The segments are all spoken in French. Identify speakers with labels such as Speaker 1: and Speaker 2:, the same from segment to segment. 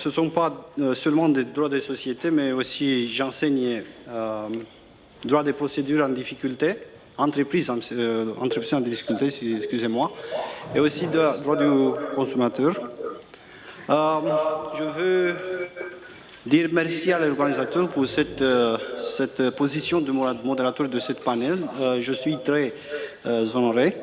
Speaker 1: ce ne sont pas seulement des droits des sociétés, mais aussi j'enseigne droit des procédures en difficulté, entreprise en difficulté, excusez-moi, et aussi droit du consommateur. Je veux dire merci à l'organisateur pour cette position de modérateur de ce panel. Je suis très honoré.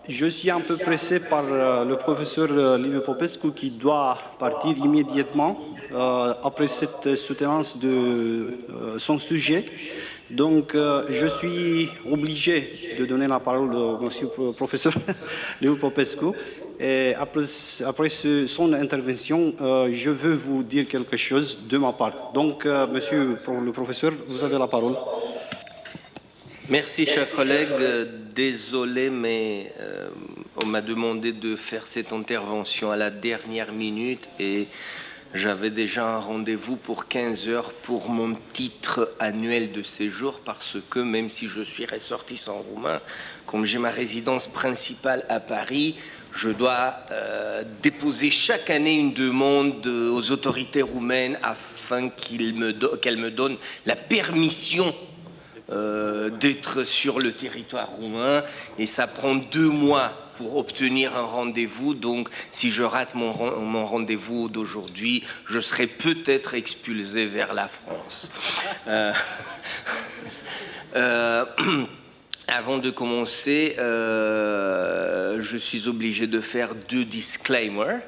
Speaker 1: Je suis un peu pressé par le professeur Liviu Popescu qui doit partir immédiatement après cette soutenance de son sujet. Donc, je suis obligé de donner la parole au monsieur professeur Liviu Popescu. Et après son intervention, je veux vous dire quelque chose de ma part. Donc, monsieur le professeur, vous avez la parole.
Speaker 2: Merci, chers collègues. Désolé, mais on m'a demandé de faire cette intervention à la dernière minute et j'avais déjà un rendez-vous pour 15 heures pour mon titre annuel de séjour parce que même si je suis ressortissant roumain, comme j'ai ma résidence principale à Paris, je dois déposer chaque année une demande aux autorités roumaines afin qu'elles me donnent la permission d'être sur le territoire roumain et ça prend 2 mois pour obtenir un rendez-vous. Donc, si je rate mon rendez-vous d'aujourd'hui, je serai peut-être expulsé vers la France. Avant de commencer, je suis obligé de faire 2 disclaimers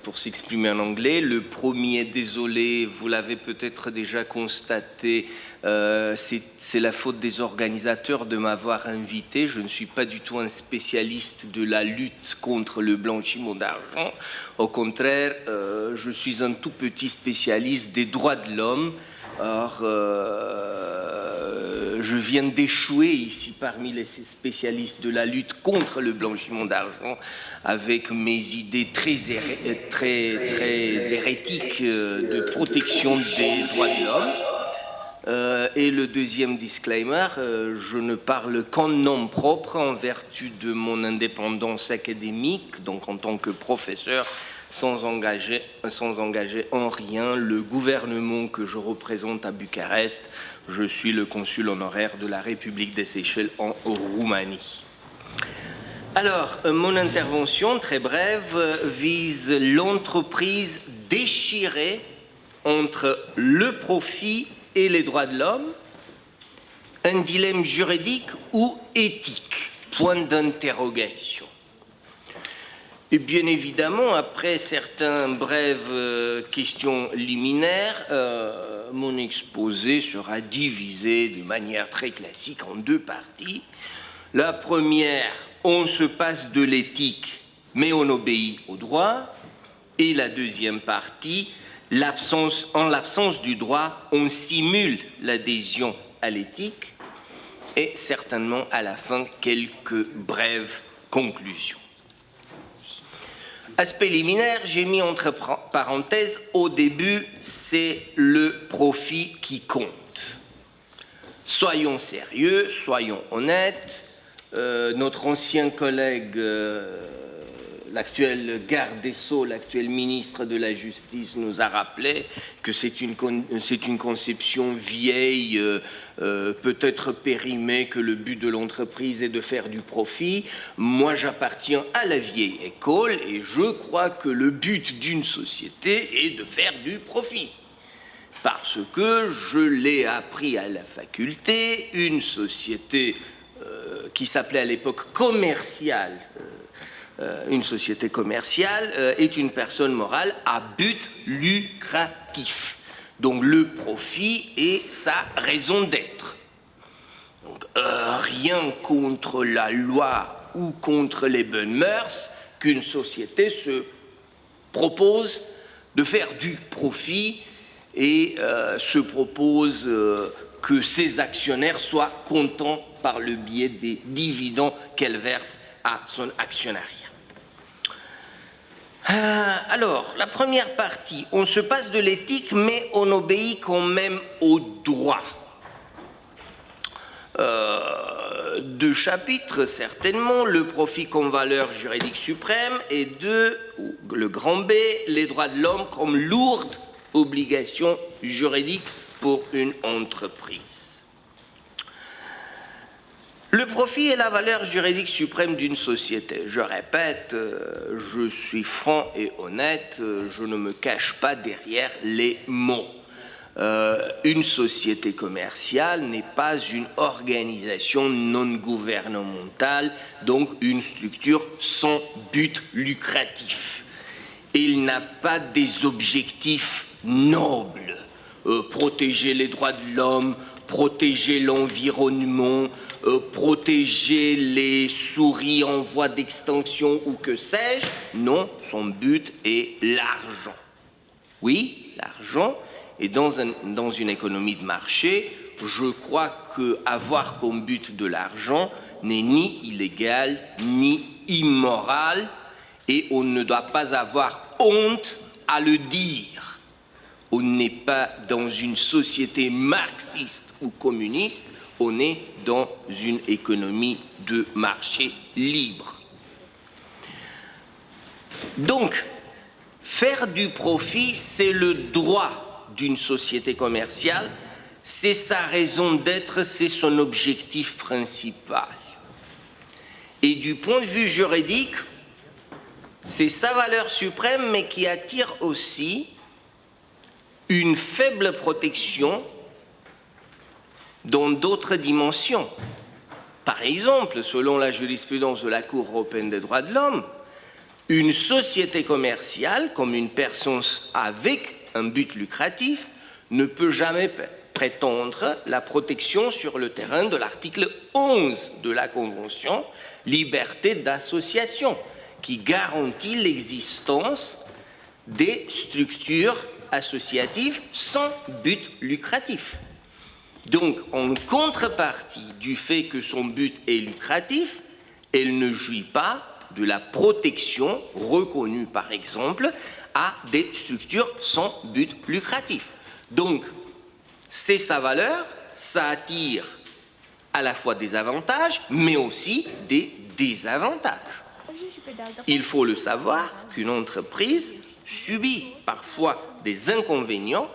Speaker 2: pour s'exprimer en anglais. Le premier, désolé, vous l'avez peut-être déjà constaté, c'est la faute des organisateurs de m'avoir invité. Je ne suis pas du tout un spécialiste de la lutte contre le blanchiment d'argent. Au contraire, je suis un tout petit spécialiste des droits de l'homme. Or, je viens d'échouer ici parmi les spécialistes de la lutte contre le blanchiment d'argent avec mes idées très hérétiques de protection des droits de l'homme. Et le deuxième disclaimer, je ne parle qu'en nom propre en vertu de mon indépendance académique, donc en tant que professeur, sans engager en rien le gouvernement que je représente à Bucarest. Je suis le consul honoraire de la République des Seychelles en Roumanie. Alors, mon intervention, très brève, vise l'entreprise déchirée entre le profit et les droits de l'homme, un dilemme juridique ou éthique, point d'interrogation. Et bien évidemment, après certaines brèves questions liminaires, mon exposé sera divisé de manière très classique en 2 parties. La première, on se passe de l'éthique, mais on obéit au droit. Et la deuxième partie, en l'absence du droit, on simule l'adhésion à l'éthique. Et certainement, à la fin, quelques brèves conclusions. Aspect liminaire, j'ai mis entre parenthèses, au début, c'est le profit qui compte. Soyons sérieux, soyons honnêtes. Notre ancien collègue, l'actuel garde des Sceaux, l'actuel ministre de la Justice nous a rappelé que c'est une conception vieille, peut-être périmée, que le but de l'entreprise est de faire du profit. Moi, j'appartiens à la vieille école et je crois que le but d'une société est de faire du profit. Parce que je l'ai appris à la faculté, une société qui s'appelait à l'époque commerciale, une société commerciale est une personne morale à but lucratif. Donc le profit est sa raison d'être. Donc rien contre la loi ou contre les bonnes mœurs qu'une société se propose de faire du profit et se propose que ses actionnaires soient contents par le biais des dividendes qu'elle verse à son actionnariat. Alors, la première partie, on se passe de l'éthique, mais on obéit quand même au droit. deux chapitres, certainement, le profit comme valeur juridique suprême, et deux, le grand B, les droits de l'homme comme lourde obligation juridique pour une entreprise. Le profit est la valeur juridique suprême d'une société. Je répète, je suis franc et honnête, je ne me cache pas derrière les mots. Une société commerciale n'est pas une organisation non gouvernementale, donc une structure sans but lucratif. Il n'a pas des objectifs nobles, protéger les droits de l'homme, protéger l'environnement, protéger les souris en voie d'extinction ou que sais-je. Non, son but est l'argent. Oui, l'argent. Et dans une économie de marché, je crois qu'avoir comme but de l'argent n'est ni illégal ni immoral, et on ne doit pas avoir honte à le dire. On n'est pas dans une société marxiste ou communiste, on est dans une économie de marché libre. Donc, faire du profit, c'est le droit d'une société commerciale, c'est sa raison d'être, c'est son objectif principal. Et du point de vue juridique, c'est sa valeur suprême, mais qui attire aussi une faible protection dans d'autres dimensions. Par exemple, selon la jurisprudence de la Cour européenne des droits de l'homme, une société commerciale, comme une personne avec un but lucratif, ne peut jamais prétendre la protection sur le terrain de l'article 11 de la Convention, liberté d'association, qui garantit l'existence des structures associatives sans but lucratif. Donc, en contrepartie du fait que son but est lucratif, elle ne jouit pas de la protection reconnue, par exemple, à des structures sans but lucratif. Donc, c'est sa valeur, ça attire à la fois des avantages, mais aussi des désavantages. Il faut le savoir qu'une entreprise subit parfois des inconvénients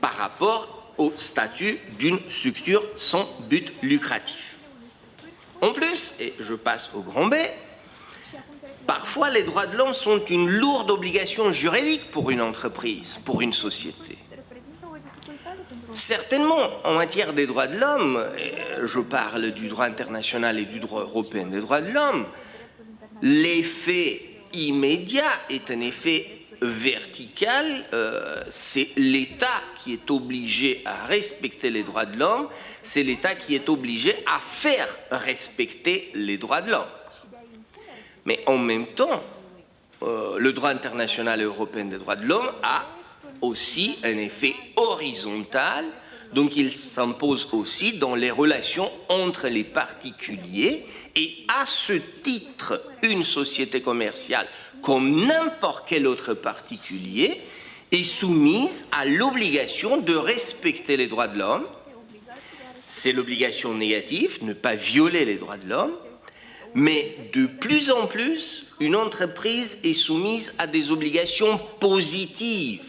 Speaker 2: par rapport au statut d'une structure sans but lucratif. En plus, et je passe au grand B, parfois les droits de l'homme sont une lourde obligation juridique pour une entreprise, pour une société. Certainement, en matière des droits de l'homme, je parle du droit international et du droit européen des droits de l'homme, l'effet immédiat est un effet vertical, c'est l'État qui est obligé à respecter les droits de l'homme, c'est l'État qui est obligé à faire respecter les droits de l'homme. Mais en même temps, le droit international et européen des droits de l'homme a aussi un effet horizontal, donc il s'impose aussi dans les relations entre les particuliers, et à ce titre, une société commerciale, comme n'importe quel autre particulier, est soumise à l'obligation de respecter les droits de l'homme. C'est l'obligation négative, ne pas violer les droits de l'homme, mais de plus en plus, une entreprise est soumise à des obligations positives,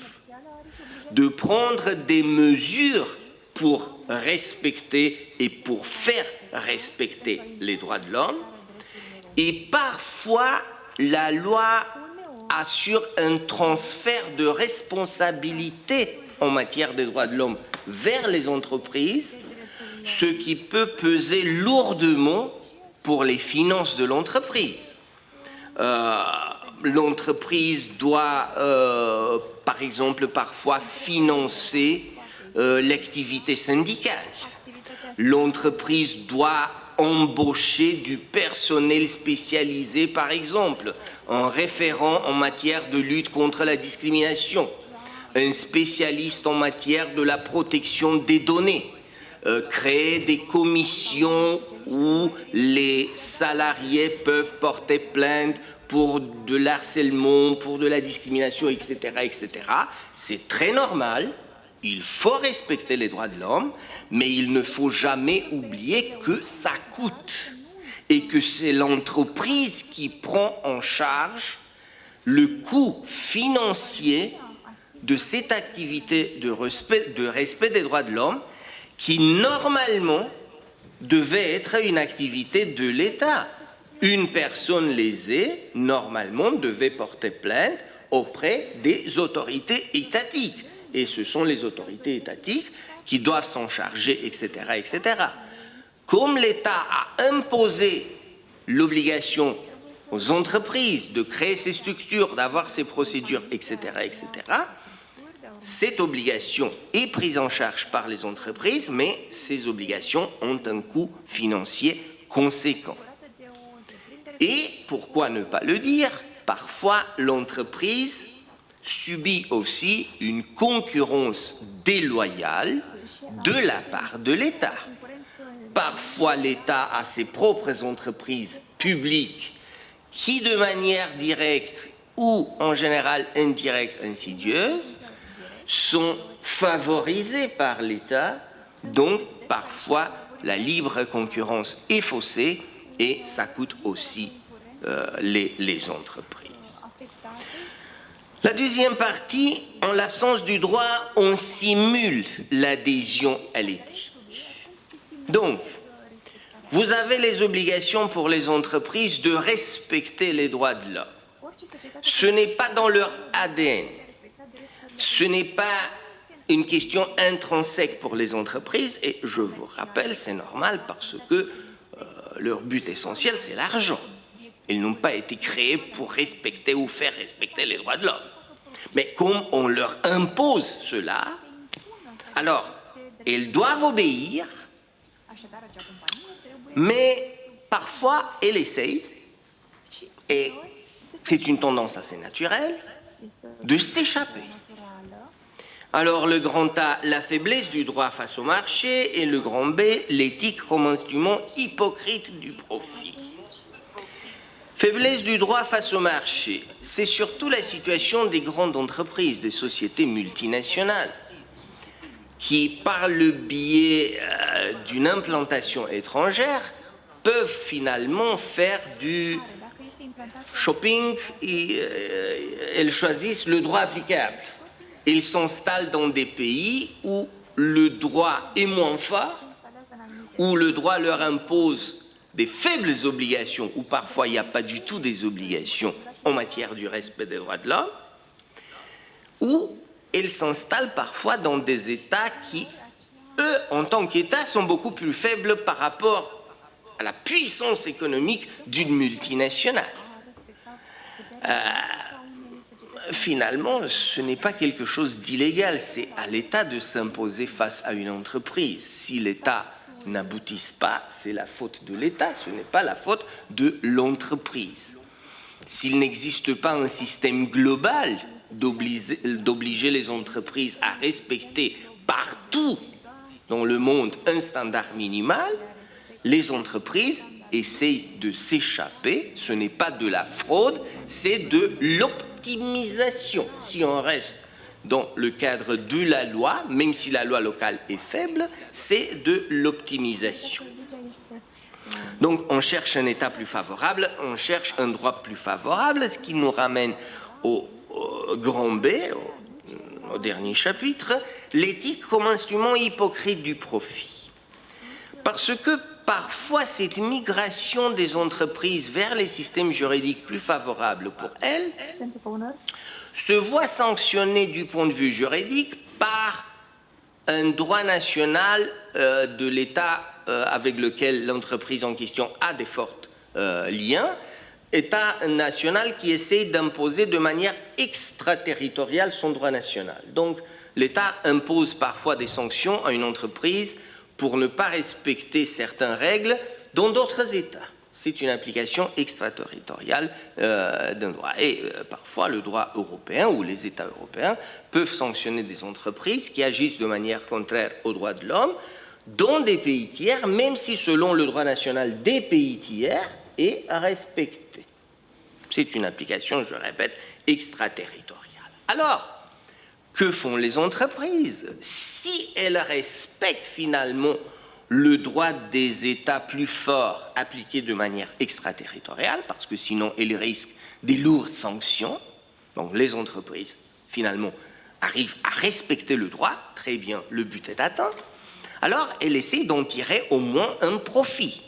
Speaker 2: de prendre des mesures pour respecter et pour faire respecter les droits de l'homme. Et parfois, la loi assure un transfert de responsabilité en matière des droits de l'homme vers les entreprises, ce qui peut peser lourdement pour les finances de l'entreprise. L'entreprise doit, par exemple, parfois financer l'activité syndicale. L'entreprise doit embaucher du personnel spécialisé, par exemple, un référent en matière de lutte contre la discrimination, un spécialiste en matière de la protection des données, créer des commissions où les salariés peuvent porter plainte pour de l'harcèlement, pour de la discrimination, etc., etc. C'est très normal, Il faut respecter les droits de l'homme, mais il ne faut jamais oublier que ça coûte et que c'est l'entreprise qui prend en charge le coût financier de cette activité de respect des droits de l'homme qui, normalement, devait être une activité de l'État. Une personne lésée, normalement, devait porter plainte auprès des autorités étatiques. Et ce sont les autorités étatiques qui doivent s'en charger, etc., etc. Comme l'État a imposé l'obligation aux entreprises de créer ces structures, d'avoir ces procédures, etc., etc., cette obligation est prise en charge par les entreprises, mais ces obligations ont un coût financier conséquent. Et, pourquoi ne pas le dire, parfois l'entreprise subit aussi une concurrence déloyale de la part de l'État. Parfois, l'État a ses propres entreprises publiques qui, de manière directe ou en général indirecte, insidieuse, sont favorisées par l'État. Donc, parfois, la libre concurrence est faussée et ça coûte aussi les entreprises. La deuxième partie, en l'absence du droit, on simule l'adhésion à l'éthique. Donc, vous avez les obligations pour les entreprises de respecter les droits de l'homme. Ce n'est pas dans leur ADN. Ce n'est pas une question intrinsèque pour les entreprises et je vous rappelle, c'est normal parce que leur but essentiel, c'est l'argent. Ils n'ont pas été créés pour respecter ou faire respecter les droits de l'homme. Mais comme on leur impose cela, alors, ils doivent obéir, mais parfois, ils essayent, et c'est une tendance assez naturelle, de s'échapper. Alors, le grand A, la faiblesse du droit face au marché, et le grand B, l'éthique comme instrument hypocrite du profit. Faiblesse du droit face au marché, c'est surtout la situation des grandes entreprises, des sociétés multinationales, qui, par le biais d'une implantation étrangère, peuvent finalement faire du shopping et elles choisissent le droit applicable. Ils s'installent dans des pays où le droit est moins fort, où le droit leur impose des faibles obligations, ou parfois il n'y a pas du tout des obligations en matière du respect des droits de l'homme, ou ils s'installent parfois dans des États qui, eux, en tant qu'États, sont beaucoup plus faibles par rapport à la puissance économique d'une multinationale. Finalement, ce n'est pas quelque chose d'illégal, c'est à l'État de s'imposer face à une entreprise. Si l'État n'aboutissent pas, c'est la faute de l'État, ce n'est pas la faute de l'entreprise. S'il n'existe pas un système global d'obliger les entreprises à respecter partout dans le monde un standard minimal, les entreprises essayent de s'échapper. Ce n'est pas de la fraude, c'est de l'optimisation. Si on reste dans le cadre de la loi, même si la loi locale est faible, c'est de l'optimisation. Donc on cherche un État plus favorable, on cherche un droit plus favorable, ce qui nous ramène au grand B, au dernier chapitre, l'éthique comme instrument hypocrite du profit. Parce que parfois cette migration des entreprises vers les systèmes juridiques plus favorables pour elles se voit sanctionnée du point de vue juridique par un droit national de l'État avec lequel l'entreprise en question a des forts liens, État national qui essaie d'imposer de manière extraterritoriale son droit national. Donc l'État impose parfois des sanctions à une entreprise pour ne pas respecter certaines règles dans d'autres États. C'est une application extraterritoriale d'un droit. Et parfois, le droit européen ou les États européens peuvent sanctionner des entreprises qui agissent de manière contraire aux droits de l'homme dans des pays tiers, même si selon le droit national des pays tiers est respecté. C'est une application, je répète, extraterritoriale. Alors, que font les entreprises? Si elles respectent finalement le droit des États plus forts appliqué de manière extraterritoriale, parce que sinon elles risquent des lourdes sanctions, donc les entreprises finalement arrivent à respecter le droit, très bien, le but est atteint, alors elles essaient d'en tirer au moins un profit.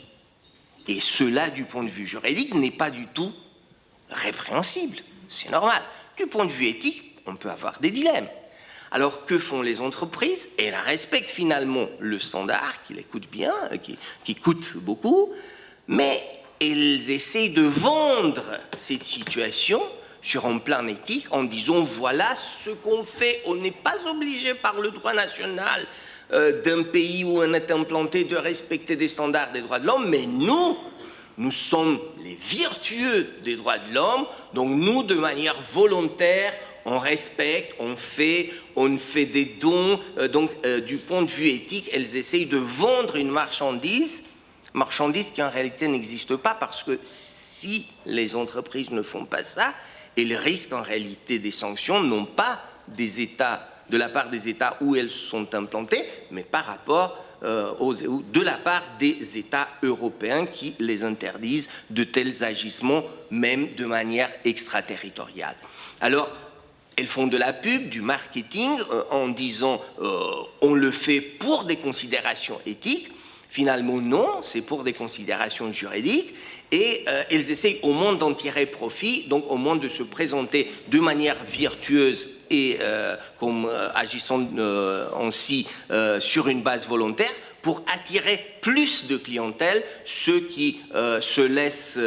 Speaker 2: Et cela, du point de vue juridique, n'est pas du tout répréhensible, c'est normal. Du point de vue éthique, on peut avoir des dilemmes. Alors, que font les entreprises? Elles respectent finalement le standard, qui les coûte bien, qui coûte beaucoup, mais elles essayent de vendre cette situation sur un plan éthique en disant voilà ce qu'on fait, on n'est pas obligé par le droit national d'un pays où on est implanté de respecter des standards des droits de l'homme, mais nous sommes les vertueux des droits de l'homme, donc nous, de manière volontaire, on respecte, on fait des dons. Donc, du point de vue éthique, elles essayent de vendre une marchandise qui en réalité n'existe pas, parce que si les entreprises ne font pas ça, elles risquent en réalité des sanctions, non pas des États, de la part des États où elles sont implantées, mais par rapport de la part des États européens qui les interdisent de tels agissements, même de manière extraterritoriale. Alors, elles font de la pub, du marketing, en disant on le fait pour des considérations éthiques. Finalement, non, c'est pour des considérations juridiques. Et elles essayent au moins d'en tirer profit, donc au moins de se présenter de manière vertueuse et comme agissant ainsi sur une base volontaire, pour attirer plus de clientèle, ceux qui se laissent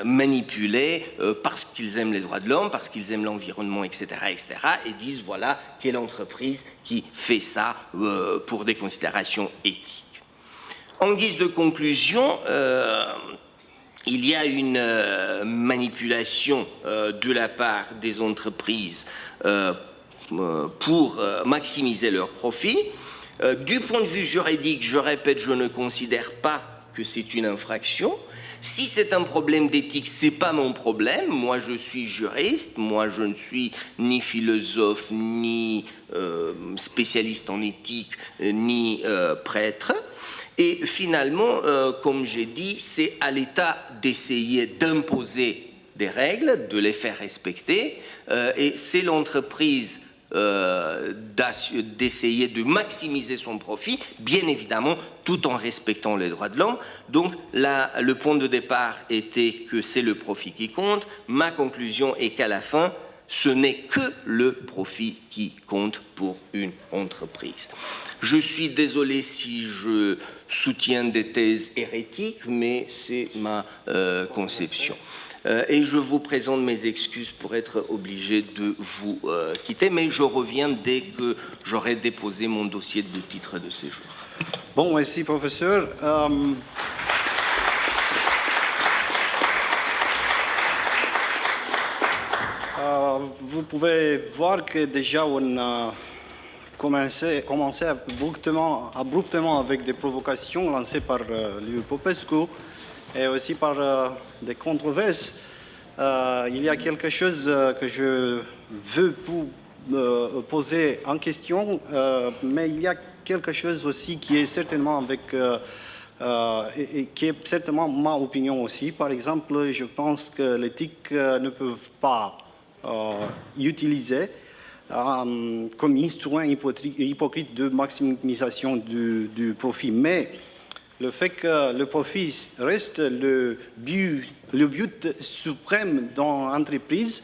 Speaker 2: manipuler parce qu'ils aiment les droits de l'homme, parce qu'ils aiment l'environnement, etc., et disent voilà quelle entreprise qui fait ça pour des considérations éthiques. En guise de conclusion, il y a une manipulation de la part des entreprises pour maximiser leurs profits. Du point de vue juridique, je répète, je ne considère pas que c'est une infraction. Si c'est un problème d'éthique, ce n'est pas mon problème. Moi, je suis juriste, moi, je ne suis ni philosophe, ni spécialiste en éthique, ni prêtre. Et finalement, comme j'ai dit, c'est à l'État d'essayer d'imposer des règles, de les faire respecter, et c'est l'entreprise d'essayer de maximiser son profit, bien évidemment, tout en respectant les droits de l'homme. Donc là, le point de départ était que c'est le profit qui compte. Ma conclusion est qu'à la fin, ce n'est que le profit qui compte pour une entreprise. Je suis désolé si je soutiens des thèses hérétiques, mais c'est ma conception. Et je vous présente mes excuses pour être obligé de vous quitter, mais je reviens dès que j'aurai déposé mon dossier de titre de séjour.
Speaker 1: Bon, merci professeur. Vous pouvez voir que déjà on a commencé abruptement avec des provocations lancées par Liviu Popescu et aussi par des controverses. Il y a quelque chose que je veux poser en question, mais il y a quelque chose aussi qui est certainement qui est certainement ma opinion aussi. Par exemple, je pense que l'éthique ne peut pas utiliser comme instrument hypocrite de maximisation du profit. Mais le fait que le profit reste le but suprême dans l'entreprise,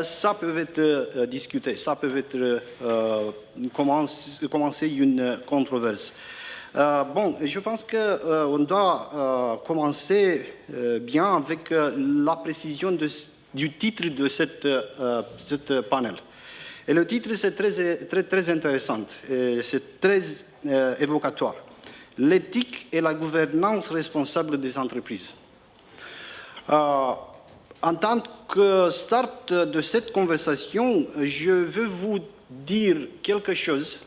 Speaker 1: ça peut être discuté, ça peut être commencer une controverse. Bon, je pense qu'on doit commencer bien avec la précision du titre de cette panel. Et le titre, c'est très intéressant, et c'est très évocatoire. L'éthique et la gouvernance responsable des entreprises. En tant que start de cette conversation, je veux vous dire quelque chose,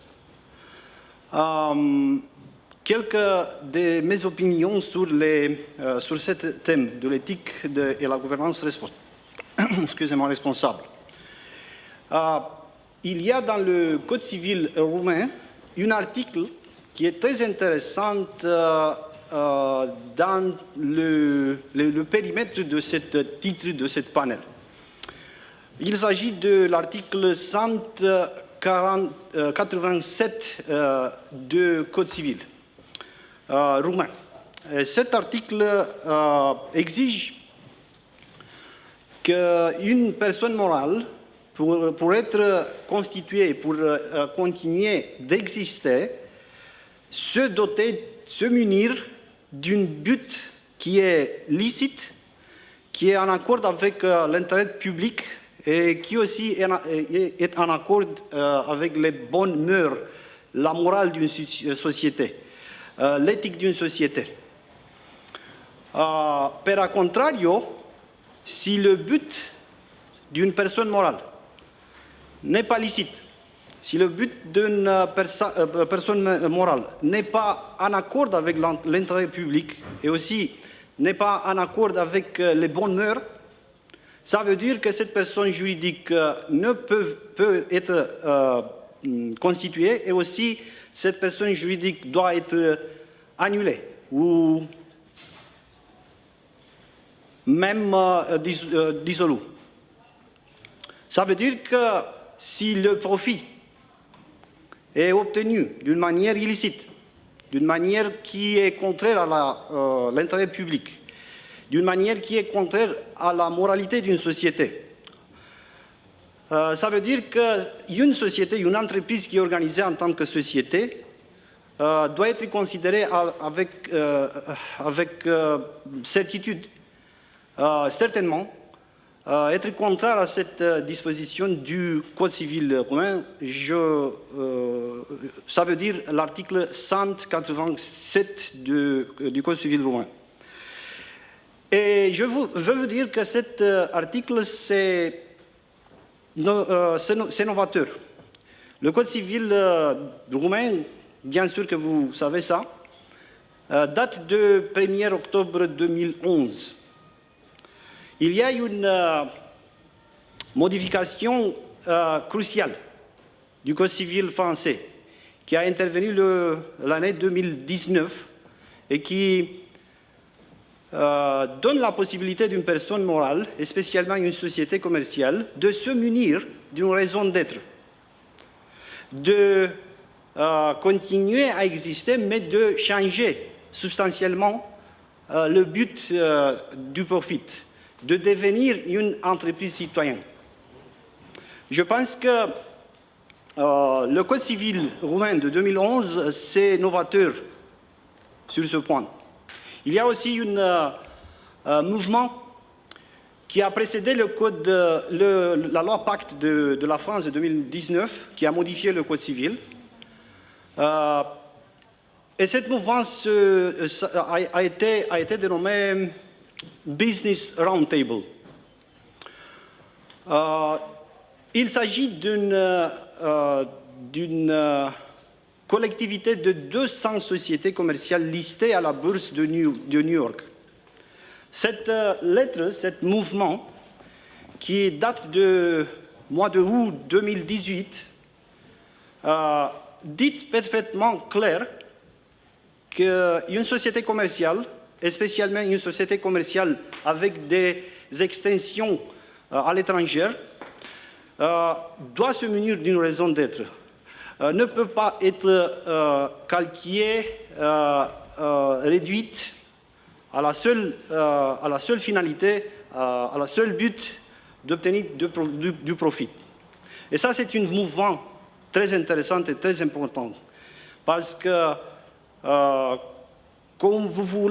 Speaker 1: quelques de mes opinions sur ce thème de l'éthique et la gouvernance responsable. il y a dans le Code civil roumain un article qui est très intéressant dans le périmètre de ce titre de ce panel. Il s'agit de l'article 187 du Code civil roumain. Et cet article exige qu'une personne morale, pour être constituée, pour continuer d'exister, se munir d'un but qui est licite, qui est en accord avec l'intérêt public et qui aussi est en accord avec les bonnes mœurs, la morale d'une société, l'éthique d'une société. Per contrario, si le but d'une personne morale n'est pas licite, si le but d'une personne morale n'est pas en accord avec l'intérêt public et aussi n'est pas en accord avec les bonnes mœurs, ça veut dire que cette personne juridique ne peut être constituée et aussi cette personne juridique doit être annulée ou même dissolue. Ça veut dire que si le profit est obtenu d'une manière illicite, d'une manière qui est contraire à l'intérêt public, d'une manière qui est contraire à la moralité d'une société, ça veut dire qu'une société, une entreprise qui est organisée en tant que société doit être considérée avec certitude, certainement, être contraire à cette disposition du Code civil roumain, ça veut dire l'article 187 du Code civil roumain. Et je veux vous dire que cet article, c'est novateur. Le Code civil roumain, bien sûr que vous savez ça, date du 1er octobre 2011. Il y a une modification cruciale du Code civil français qui a intervenu l'année 2019 et qui donne la possibilité d'une personne morale, et spécialement une société commerciale, de se munir d'une raison d'être, de continuer à exister, mais de changer substantiellement le but du profit, de devenir une entreprise citoyenne. Je pense que le Code civil roumain de 2011, c'est novateur sur ce point. Il y a aussi un mouvement qui a précédé le code, la loi Pacte de la France de 2019, qui a modifié le Code civil. Et cette mouvance a été dénommée Business Roundtable. Il s'agit d'une collectivité de 200 sociétés commerciales listées à la bourse de New York. Cette lettre, ce mouvement, qui date du mois de août 2018, dit parfaitement clair qu'une société commerciale, et spécialement une société commerciale avec des extensions à l'étranger, doit se munir d'une raison d'être. Ne peut pas être calquée, réduite à la seule finalité, à la seule but d'obtenir du profit. Et ça, c'est un mouvement très intéressant et très important, parce que comme vous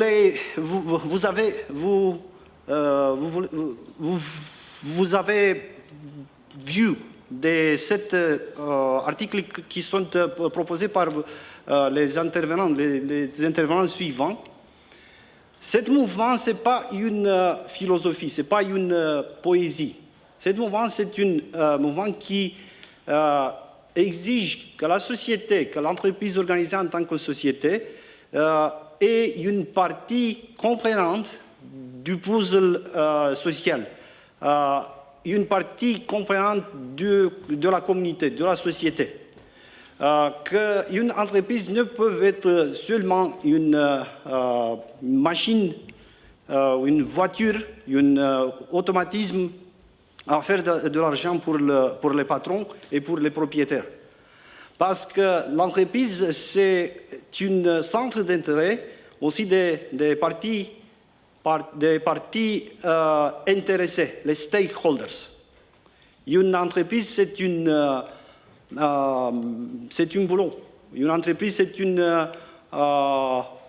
Speaker 1: avez vu ces articles qui sont proposés par les intervenants suivants. Ce mouvement, ce n'est pas une philosophie, ce n'est pas une poésie. Ce mouvement, c'est un mouvement qui exige que la société, que l'entreprise organisée en tant que société ait une partie comprenante du puzzle social. une partie comprenante de la communauté, de la société. Qu'une entreprise ne peut être seulement une machine, une voiture, un automatisme à faire de l'argent pour les patrons et pour les propriétaires. Parce que l'entreprise, c'est un centre d'intérêt aussi des parties intéressées, les stakeholders. Une entreprise, c'est un boulot. Une entreprise, c'est un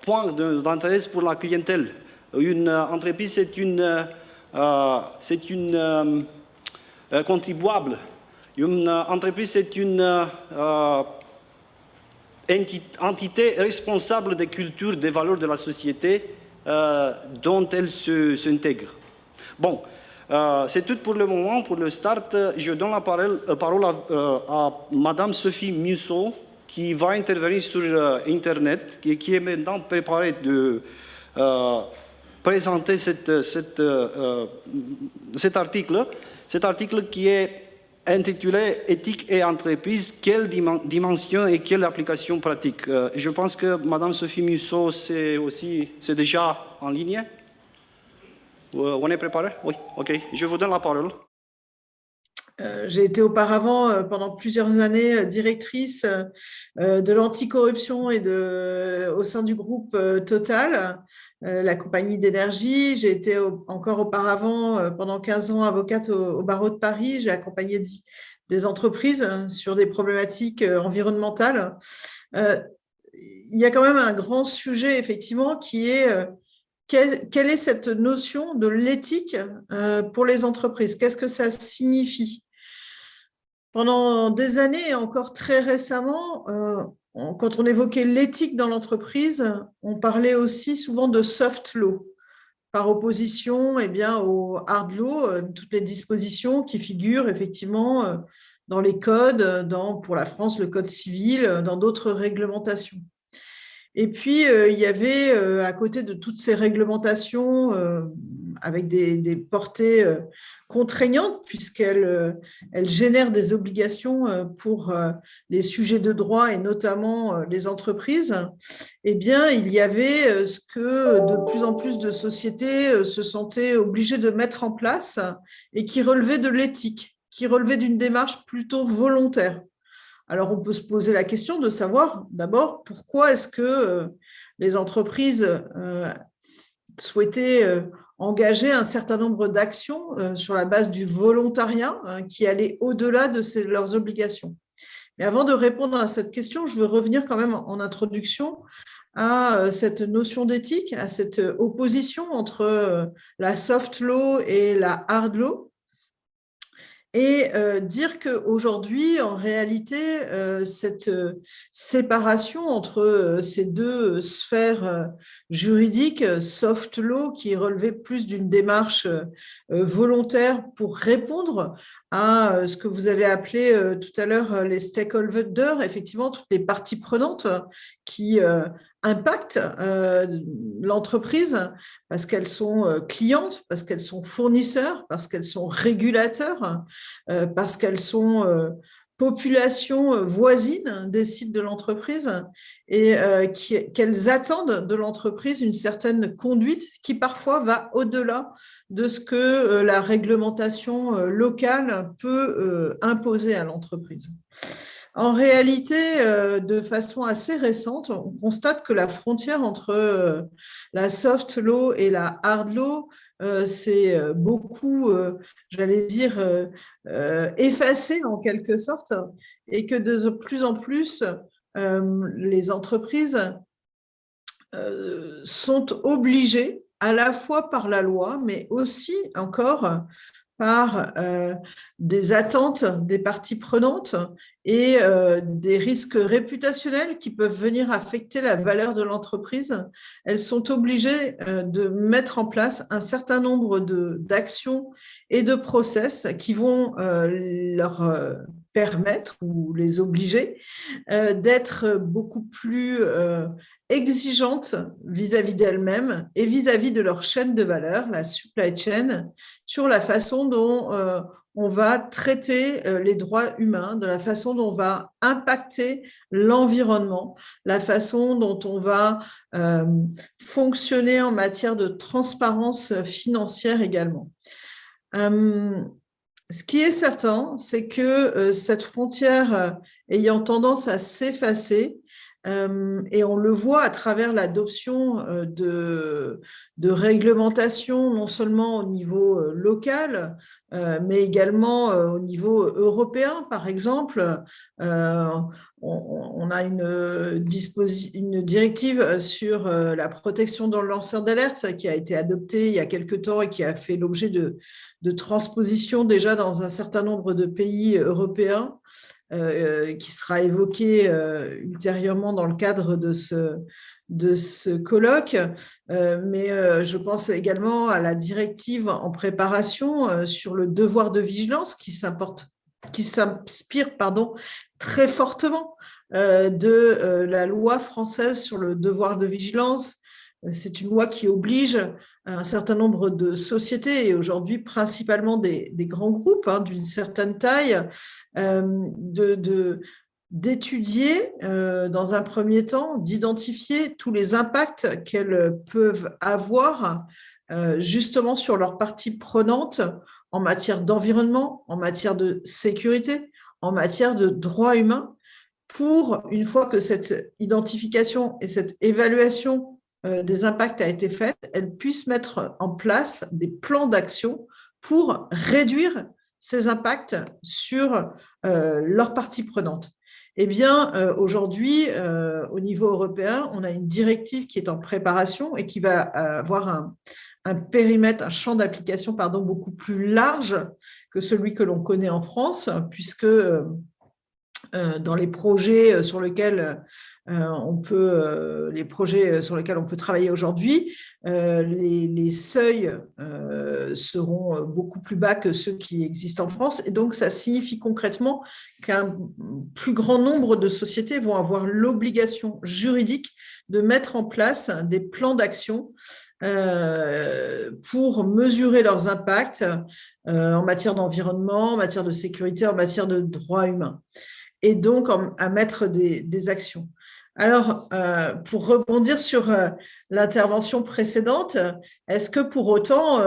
Speaker 1: point d'intérêt pour la clientèle. Une entreprise, c'est une contribuable. Une entreprise, c'est une entité responsable des cultures, des valeurs de la société dont elle s'intègre. Bon, c'est tout pour le moment. Pour le start, je donne la parole à Madame Sophie Musso, qui va intervenir sur Internet, qui est maintenant préparée de présenter cet article. Cet article qui est intitulé « Éthique et entreprise, quelle dimension et quelle application pratique ?» Je pense que Madame Sophie Musso, c'est déjà en ligne. On est préparé? Oui, ok. Je vous donne la parole.
Speaker 3: J'ai été auparavant, pendant plusieurs années, directrice de l'anticorruption et au sein du groupe Total, la compagnie d'énergie. J'ai été encore auparavant, pendant 15 ans, avocate au barreau de Paris. J'ai accompagné des entreprises sur des problématiques environnementales. Il y a quand même un grand sujet, effectivement, qui est quelle est cette notion de l'éthique pour les entreprises? Qu'est-ce que ça signifie? Pendant des années et encore très récemment, quand on évoquait l'éthique dans l'entreprise, on parlait aussi souvent de soft law, par opposition au hard law, toutes les dispositions qui figurent effectivement dans les codes, pour la France, le code civil, dans d'autres réglementations. Et puis, il y avait, à côté de toutes ces réglementations, avec des portées contraignantes, puisqu'elles génèrent des obligations pour les sujets de droit et notamment les entreprises, il y avait ce que de plus en plus de sociétés se sentaient obligées de mettre en place et qui relevait de l'éthique, qui relevait d'une démarche plutôt volontaire. Alors, on peut se poser la question de savoir d'abord pourquoi est-ce que les entreprises souhaitaient engager un certain nombre d'actions sur la base du volontariat qui allait au-delà de leurs obligations. Mais avant de répondre à cette question, je veux revenir quand même en introduction à cette notion d'éthique, à cette opposition entre la soft law et la hard law. Et dire qu'aujourd'hui, en réalité, cette séparation entre ces deux sphères juridiques, soft law, qui relevait plus d'une démarche volontaire pour répondre à ce que vous avez appelé tout à l'heure les stakeholders, effectivement, toutes les parties prenantes qui impactent l'entreprise parce qu'elles sont clientes, parce qu'elles sont fournisseurs, parce qu'elles sont régulateurs, parce qu'elles sont population voisine des sites de l'entreprise et qu'elles attendent de l'entreprise une certaine conduite qui parfois va au-delà de ce que la réglementation locale peut imposer à l'entreprise. En réalité, de façon assez récente, on constate que la frontière entre la soft law et la hard law s'est beaucoup, j'allais dire, effacée en quelque sorte, et que de plus en plus, les entreprises sont obligées, à la fois par la loi, mais aussi encore par des attentes des parties prenantes et des risques réputationnels qui peuvent venir affecter la valeur de l'entreprise. Elles sont obligées de mettre en place un certain nombre d'actions et de process qui vont leur permettre ou les obliger d'être beaucoup plus exigeantes vis-à-vis d'elles-mêmes et vis-à-vis de leur chaîne de valeur, la supply chain, sur la façon dont on va traiter les droits humains, de la façon dont on va impacter l'environnement, la façon dont on va fonctionner en matière de transparence financière également. Ce qui est certain, c'est que cette frontière ayant tendance à s'effacer, et on le voit à travers l'adoption de réglementations, non seulement au niveau local, mais également au niveau européen, par exemple. On a une directive sur la protection dans le lanceur d'alerte qui a été adoptée il y a quelque temps et qui a fait l'objet de transposition déjà dans un certain nombre de pays européens. Qui sera évoqué ultérieurement dans le cadre de ce colloque. Mais je pense également à la directive en préparation sur le devoir de vigilance qui s'inspire très fortement de la loi française sur le devoir de vigilance. C'est une loi qui oblige un certain nombre de sociétés, et aujourd'hui principalement des grands groupes d'une certaine taille, d'étudier dans un premier temps, d'identifier tous les impacts qu'elles peuvent avoir justement sur leurs parties prenantes en matière d'environnement, en matière de sécurité, en matière de droits humains, pour, une fois que cette identification et cette évaluation des impacts a été faite, elles puissent mettre en place des plans d'action pour réduire ces impacts sur leurs parties prenantes. Eh bien, aujourd'hui, au niveau européen, on a une directive qui est en préparation et qui va avoir un périmètre, un champ d'application beaucoup plus large que celui que l'on connaît en France, puisque dans les projets sur lesquels on peut travailler aujourd'hui, les seuils seront beaucoup plus bas que ceux qui existent en France. Et donc, ça signifie concrètement qu'un plus grand nombre de sociétés vont avoir l'obligation juridique de mettre en place des plans d'action pour mesurer leurs impacts en matière d'environnement, en matière de sécurité, en matière de droits humains, et donc à mettre des actions. Alors, pour rebondir sur l'intervention précédente, est-ce que pour autant,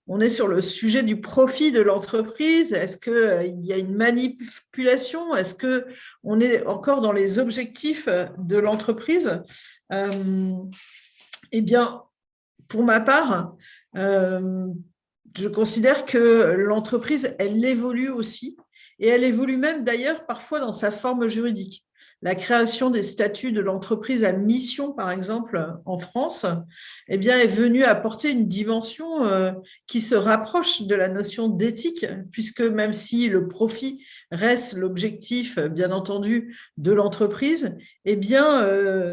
Speaker 3: on est sur le sujet du profit de l'entreprise? Est-ce qu'il y a une manipulation? Est-ce qu'on est encore dans les objectifs de l'entreprise? Eh bien, pour ma part, je considère que l'entreprise, elle évolue aussi, et elle évolue même d'ailleurs parfois dans sa forme juridique. La création des statuts de l'entreprise à mission, par exemple, en France, eh bien, est venue apporter une dimension qui se rapproche de la notion d'éthique, puisque même si le profit reste l'objectif, bien entendu, de l'entreprise, eh bien,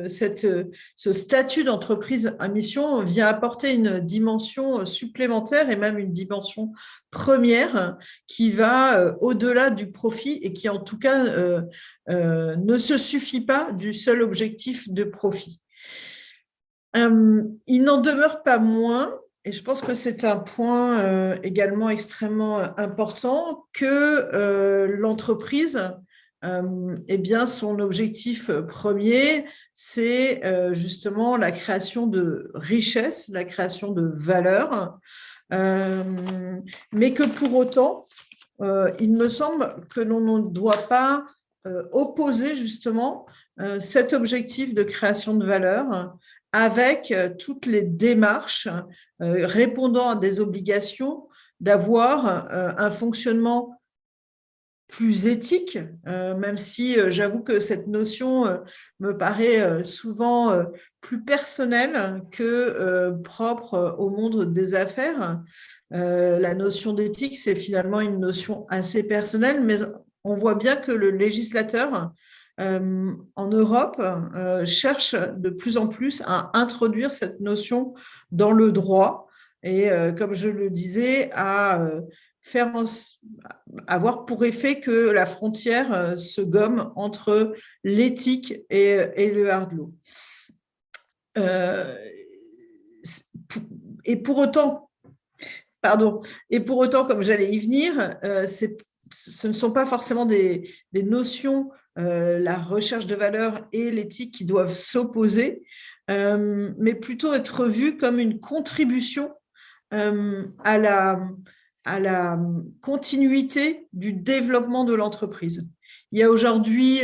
Speaker 3: ce statut d'entreprise à mission vient apporter une dimension supplémentaire et même une dimension première qui va au-delà du profit et qui, en tout cas, ne se suffit pas du seul objectif de profit. Il n'en demeure pas moins, et je pense que c'est un point également extrêmement important, que l'entreprise, eh bien, son objectif premier, c'est justement la création de richesse, la création de valeur, mais que pour autant, il me semble que l'on ne doit pas opposer justement cet objectif de création de valeur avec toutes les démarches répondant à des obligations d'avoir un fonctionnement plus éthique, même si j'avoue que cette notion me paraît souvent plus personnelle que propre au monde des affaires. La notion d'éthique, c'est finalement une notion assez personnelle, mais on voit bien que le législateur en Europe cherche de plus en plus à introduire cette notion dans le droit et, comme je le disais, à avoir pour effet que la frontière se gomme entre l'éthique et le hard law. Et pour autant, Pardon. Et pour autant, comme j'allais y venir, ce ne sont pas forcément des notions, la recherche de valeur et l'éthique qui doivent s'opposer, mais plutôt être vues comme une contribution à la continuité du développement de l'entreprise. Il y a aujourd'hui,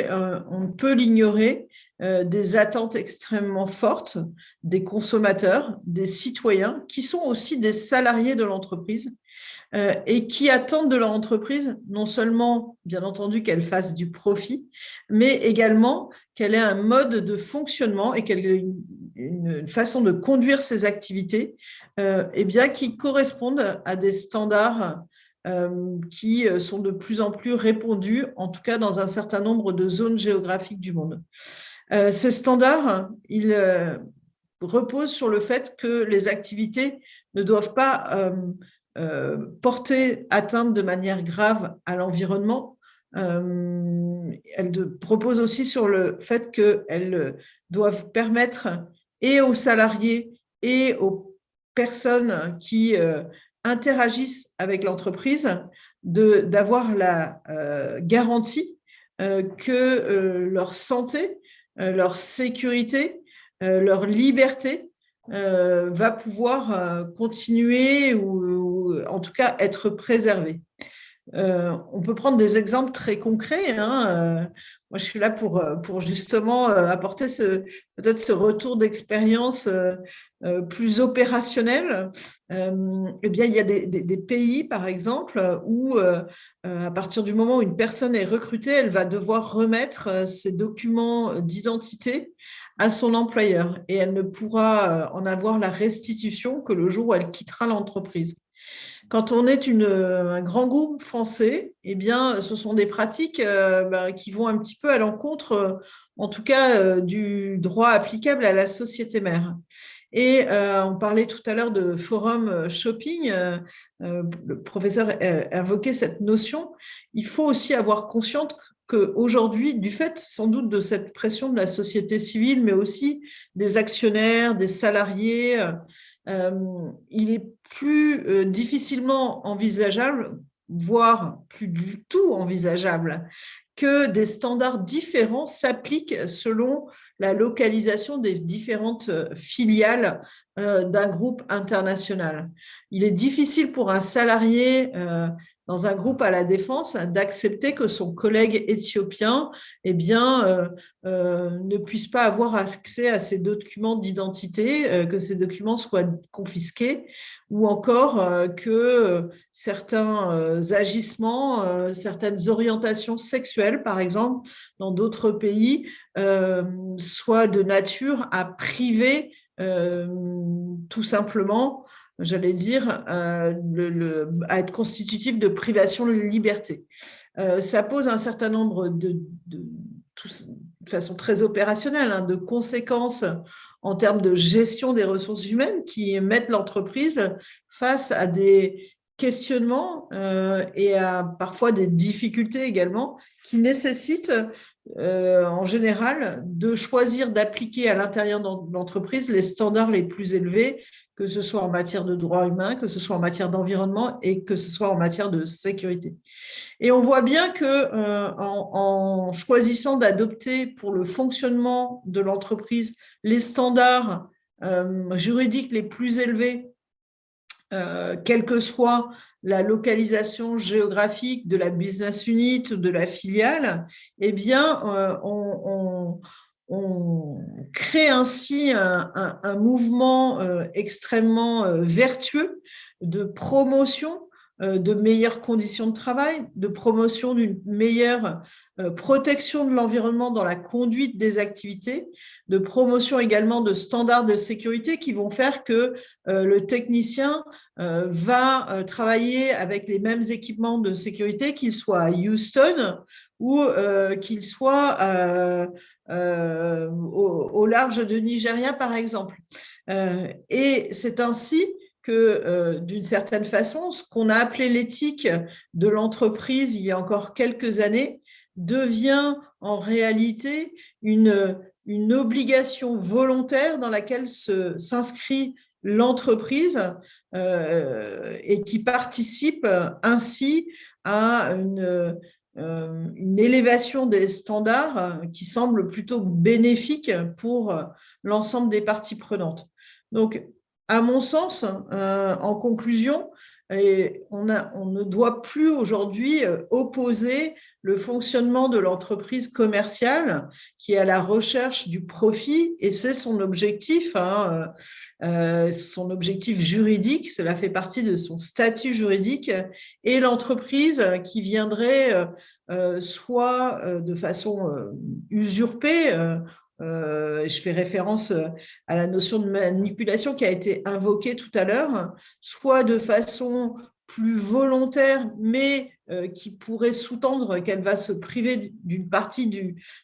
Speaker 3: on ne peut l'ignorer, des attentes extrêmement fortes des consommateurs, des citoyens, qui sont aussi des salariés de l'entreprise et qui attendent de leur entreprise non seulement, bien entendu, qu'elle fasse du profit, mais également qu'elle ait un mode de fonctionnement et qu'elle ait une façon de conduire ses activités eh bien, qui correspondent à des standards qui sont de plus en plus répandus, en tout cas dans un certain nombre de zones géographiques du monde. Ces standards, ils reposent sur le fait que les activités ne doivent pas porter atteinte de manière grave à l'environnement. Elles proposent aussi sur le fait qu'elles doivent permettre et aux salariés et aux personnes qui interagissent avec l'entreprise d'avoir la garantie que leur santé, leur sécurité, leur liberté va pouvoir continuer ou en tout cas être préservée. On peut prendre des exemples très concrets. Moi, je suis là pour justement apporter peut-être ce retour d'expérience plus opérationnel. Eh bien, il y a des pays, par exemple, où à partir du moment où une personne est recrutée, elle va devoir remettre ses documents d'identité à son employeur et elle ne pourra en avoir la restitution que le jour où elle quittera l'entreprise. Quand on est un grand groupe français, eh bien, ce sont des pratiques qui vont un petit peu à l'encontre, en tout cas, du droit applicable à la société mère. Et on parlait tout à l'heure de forum shopping, le professeur invoquait cette notion. Il faut aussi avoir conscience qu'aujourd'hui, du fait sans doute de cette pression de la société civile, mais aussi des actionnaires, des salariés, il est plus difficilement envisageable, voire plus du tout envisageable, que des standards différents s'appliquent selon la localisation des différentes filiales d'un groupe international. Il est difficile pour un salarié dans un groupe à la défense d'accepter que son collègue éthiopien ne puisse pas avoir accès à ses documents d'identité, que ces documents soient confisqués, ou encore que certains agissements, certaines orientations sexuelles, par exemple, dans d'autres pays, soient de nature à priver tout simplement, j'allais dire, à être constitutif de privation de liberté. Ça pose un certain nombre de façon très opérationnelle, de conséquences en termes de gestion des ressources humaines qui mettent l'entreprise face à des questionnements et à parfois des difficultés également qui nécessitent en général de choisir d'appliquer à l'intérieur de l'entreprise les standards les plus élevés, que ce soit en matière de droits humains, que ce soit en matière d'environnement et que ce soit en matière de sécurité. Et on voit bien que en choisissant d'adopter pour le fonctionnement de l'entreprise les standards juridiques les plus élevés, quelle que soit la localisation géographique de la business unit, de la filiale, eh bien, on crée ainsi un mouvement extrêmement vertueux de promotion de meilleures conditions de travail, de promotion d'une meilleure protection de l'environnement dans la conduite des activités, de promotion également de standards de sécurité qui vont faire que le technicien va travailler avec les mêmes équipements de sécurité, qu'il soit à Houston ou qu'il soit au large de Nigeria, par exemple. Et c'est ainsi que, d'une certaine façon, ce qu'on a appelé l'éthique de l'entreprise il y a encore quelques années devient en réalité une obligation volontaire dans laquelle s'inscrit l'entreprise et qui participent ainsi à une élévation des standards qui semble plutôt bénéfique pour l'ensemble des parties prenantes. Donc, à mon sens, en conclusion, on ne doit plus aujourd'hui opposer le fonctionnement de l'entreprise commerciale qui est à la recherche du profit, et c'est son objectif, son objectif juridique, cela fait partie de son statut juridique, et l'entreprise qui viendrait soit de façon usurpée, je fais référence à la notion de manipulation qui a été invoquée tout à l'heure, soit de façon plus volontaire, mais qui pourrait sous-tendre qu'elle va se priver d'une partie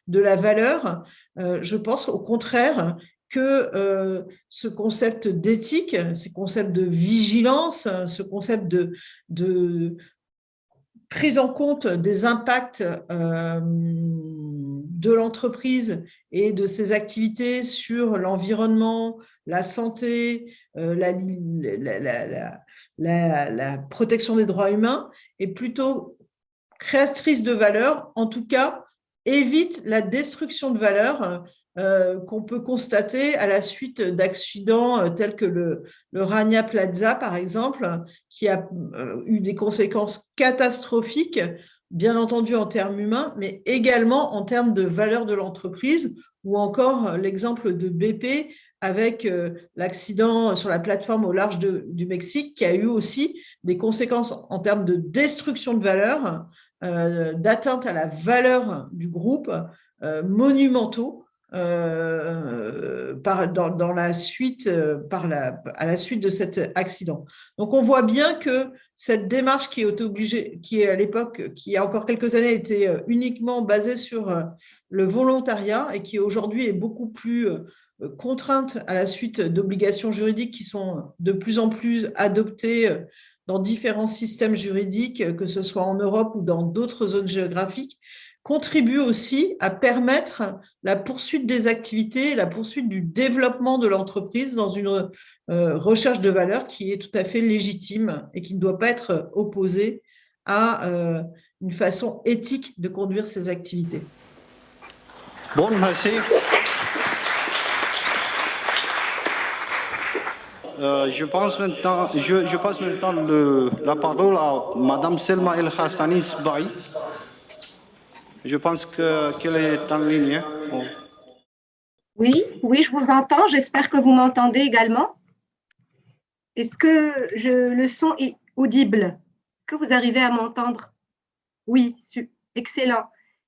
Speaker 3: de la valeur. Je pense au contraire que ce concept d'éthique, ce concept de vigilance, ce concept de prise en compte des impacts de l'entreprise et de ses activités sur l'environnement, la santé, la protection des droits humains est plutôt créatrice de valeur, en tout cas évite la destruction de valeur qu'on peut constater à la suite d'accidents tels que le Rana Plaza, par exemple, qui a eu des conséquences catastrophiques, bien entendu en termes humains, mais également en termes de valeur de l'entreprise, ou encore l'exemple de BP avec l'accident sur la plateforme au large du Mexique, qui a eu aussi des conséquences en termes de destruction de valeur, d'atteinte à la valeur du groupe, monumentaux, dans la suite, à la suite de cet accident. Donc, on voit bien que cette démarche qui est à l'époque, qui il y a encore quelques années était uniquement basée sur le volontariat et qui aujourd'hui est beaucoup plus contrainte à la suite d'obligations juridiques qui sont de plus en plus adoptées dans différents systèmes juridiques, que ce soit en Europe ou dans d'autres zones géographiques, contribue aussi à permettre la poursuite des activités, la poursuite du développement de l'entreprise dans une recherche de valeur qui est tout à fait légitime et qui ne doit pas être opposée à une façon éthique de conduire ces activités.
Speaker 1: Bon, merci. Je passe maintenant la parole à Madame Selma El Hassani Sbaï. Je pense qu'elle est en ligne. Oh.
Speaker 4: Oui, je vous entends. J'espère que vous m'entendez également. Est-ce que le son est audible? Est-ce que vous arrivez à m'entendre? Oui, excellent.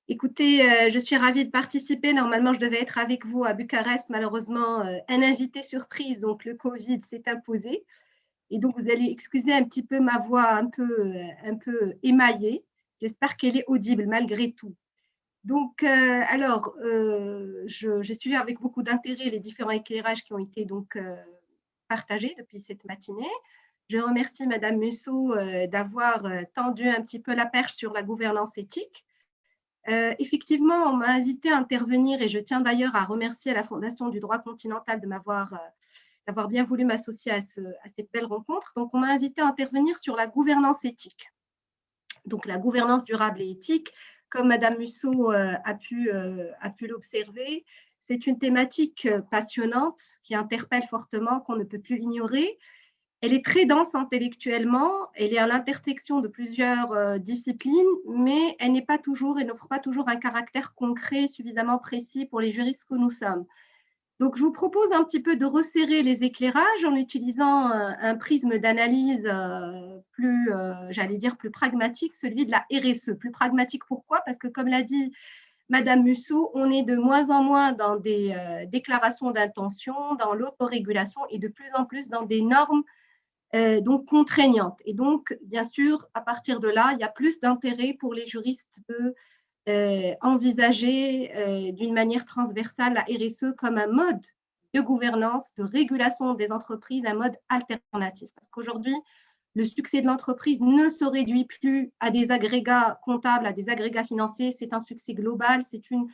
Speaker 4: Écoutez, je suis ravie de participer. Normalement, je devais être avec vous à Bucarest. Malheureusement, un invité surprise, donc le Covid s'est imposé. Et donc, vous allez excuser un petit peu ma voix un peu émaillée. J'espère qu'elle est audible malgré tout. Donc, j'ai suivi avec beaucoup d'intérêt les différents éclairages qui ont été donc partagés depuis cette matinée. Je remercie Madame Musso d'avoir tendu un petit peu la perche sur la gouvernance éthique. Effectivement, on m'a invité à intervenir et je tiens d'ailleurs à remercier la Fondation du droit continental d'avoir bien voulu m'associer à cette belle rencontre. Donc, on m'a invité à intervenir sur la gouvernance éthique. Donc, la gouvernance durable et éthique, comme Madame Musso a pu l'observer, c'est une thématique passionnante qui interpelle fortement, qu'on ne peut plus ignorer. Elle est très dense intellectuellement, elle est à l'intersection de plusieurs disciplines, mais elle n'offre pas toujours un caractère concret suffisamment précis pour les juristes que nous sommes. Donc, je vous propose un petit peu de resserrer les éclairages en utilisant un prisme d'analyse plus pragmatique, celui de la RSE. Plus pragmatique, pourquoi? Parce que, comme l'a dit Madame Musso, on est de moins en moins dans des déclarations d'intention, dans l'autorégulation et de plus en plus dans des normes donc contraignantes. Et donc, bien sûr, à partir de là, il y a plus d'intérêt pour les juristes de envisager d'une manière transversale la RSE comme un mode de gouvernance, de régulation des entreprises, un mode alternatif. Parce qu'aujourd'hui, le succès de l'entreprise ne se réduit plus à des agrégats comptables, à des agrégats financiers, c'est un succès global, c'est une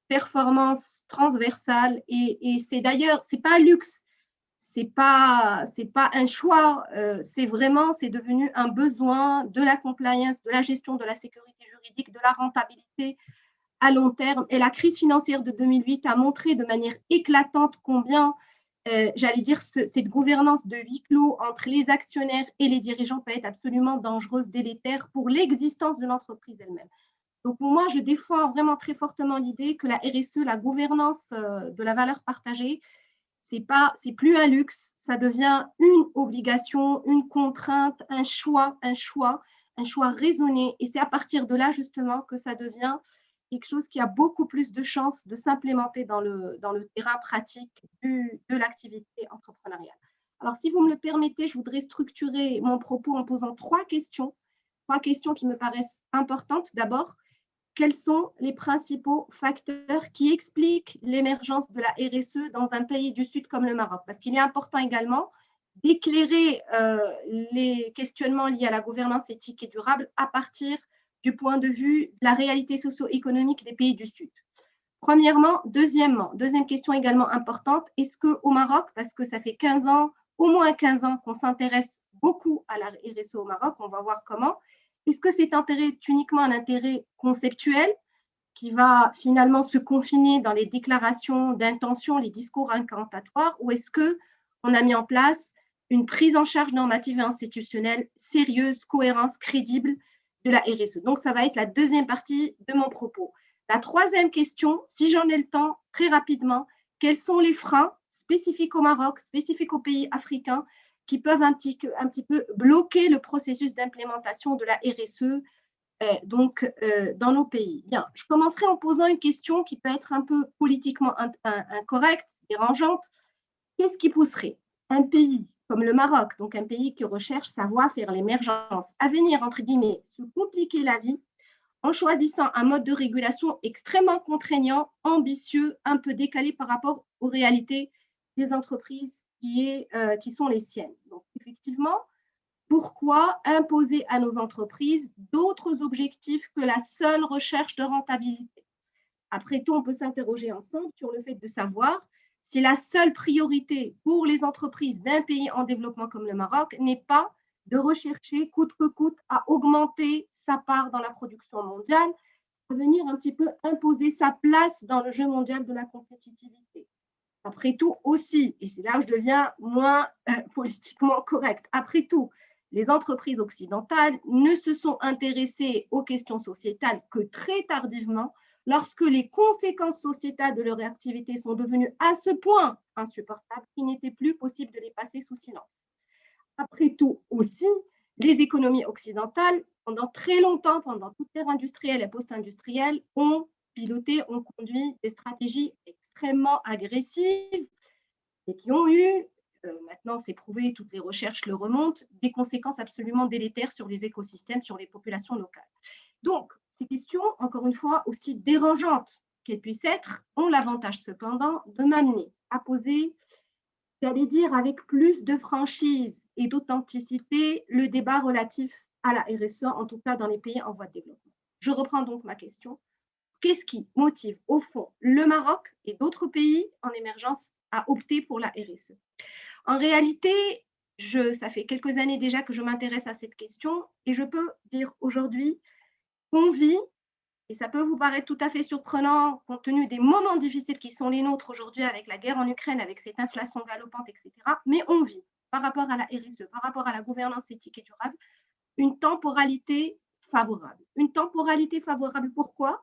Speaker 4: performance transversale et c'est d'ailleurs, ce n'est pas un luxe, c'est pas un choix, c'est devenu un besoin de la compliance, de la gestion de la sécurité juridique, de la rentabilité à long terme. Et la crise financière de 2008 a montré de manière éclatante combien, j'allais dire, cette gouvernance de huis clos entre les actionnaires et les dirigeants peut être absolument dangereuse, délétère pour l'existence de l'entreprise elle-même. Donc moi, je défends vraiment très fortement l'idée que la RSE, la gouvernance de la valeur partagée, c'est plus un luxe, ça devient une obligation, une contrainte, un choix raisonné. Et c'est à partir de là, justement, que ça devient quelque chose qui a beaucoup plus de chances de s'implémenter dans le terrain pratique de l'activité entrepreneuriale. Alors, si vous me le permettez, je voudrais structurer mon propos en posant trois questions qui me paraissent importantes. D'abord, quels sont les principaux facteurs qui expliquent l'émergence de la RSE dans un pays du Sud comme le Maroc? Parce qu'il est important également d'éclairer les questionnements liés à la gouvernance éthique et durable à partir du point de vue de la réalité socio-économique des pays du Sud. Premièrement, deuxième question également importante, est-ce qu'au Maroc, parce que ça fait 15 ans, au moins 15 ans qu'on s'intéresse beaucoup à la RSE au Maroc, on va voir comment, est-ce que cet intérêt est uniquement un intérêt conceptuel qui va finalement se confiner dans les déclarations d'intention, les discours incantatoires, ou est-ce qu'on a mis en place une prise en charge normative et institutionnelle sérieuse, cohérente, crédible de la RSE? Donc, ça va être la deuxième partie de mon propos. La troisième question, si j'en ai le temps, très rapidement, quels sont les freins spécifiques au Maroc, spécifiques aux pays africains, qui peuvent un petit peu bloquer le processus d'implémentation de la RSE dans nos pays? Bien, je commencerai en posant une question qui peut être un peu politiquement incorrecte, dérangeante. Qu'est-ce qui pousserait un pays comme le Maroc, donc un pays qui recherche sa voie vers l'émergence, à venir, entre guillemets, se compliquer la vie en choisissant un mode de régulation extrêmement contraignant, ambitieux, un peu décalé par rapport aux réalités des entreprises qui sont les siennes? Donc, effectivement, pourquoi imposer à nos entreprises d'autres objectifs que la seule recherche de rentabilité? Après tout, on peut s'interroger ensemble sur le fait de savoir si la seule priorité pour les entreprises d'un pays en développement comme le Maroc n'est pas de rechercher coûte que coûte à augmenter sa part dans la production mondiale, à venir un petit peu imposer sa place dans le jeu mondial de la compétitivité. Après tout aussi, et c'est là où je deviens moins politiquement correcte, après tout, les entreprises occidentales ne se sont intéressées aux questions sociétales que très tardivement, lorsque les conséquences sociétales de leur activité sont devenues à ce point insupportables qu'il n'était plus possible de les passer sous silence. Après tout aussi, les économies occidentales, pendant très longtemps, pendant toute l'ère industrielle et post-industrielle, ont piloté, ont conduit des stratégies extrêmement agressives et qui ont eu, maintenant c'est prouvé, toutes les recherches le remontent, des conséquences absolument délétères sur les écosystèmes, sur les populations locales. Donc, ces questions, encore une fois, aussi dérangeantes qu'elles puissent être, ont l'avantage cependant de m'amener à poser, j'allais dire avec plus de franchise et d'authenticité, le débat relatif à la RSE, en tout cas dans les pays en voie de développement. Je reprends donc ma question. Qu'est-ce qui motive au fond le Maroc et d'autres pays en émergence à opter pour la RSE? En réalité, ça fait quelques années déjà que je m'intéresse à cette question et je peux dire aujourd'hui qu'on vit, et ça peut vous paraître tout à fait surprenant compte tenu des moments difficiles qui sont les nôtres aujourd'hui avec la guerre en Ukraine, avec cette inflation galopante, etc. Mais on vit, par rapport à la RSE, par rapport à la gouvernance éthique et durable, une temporalité favorable. Une temporalité favorable, pourquoi?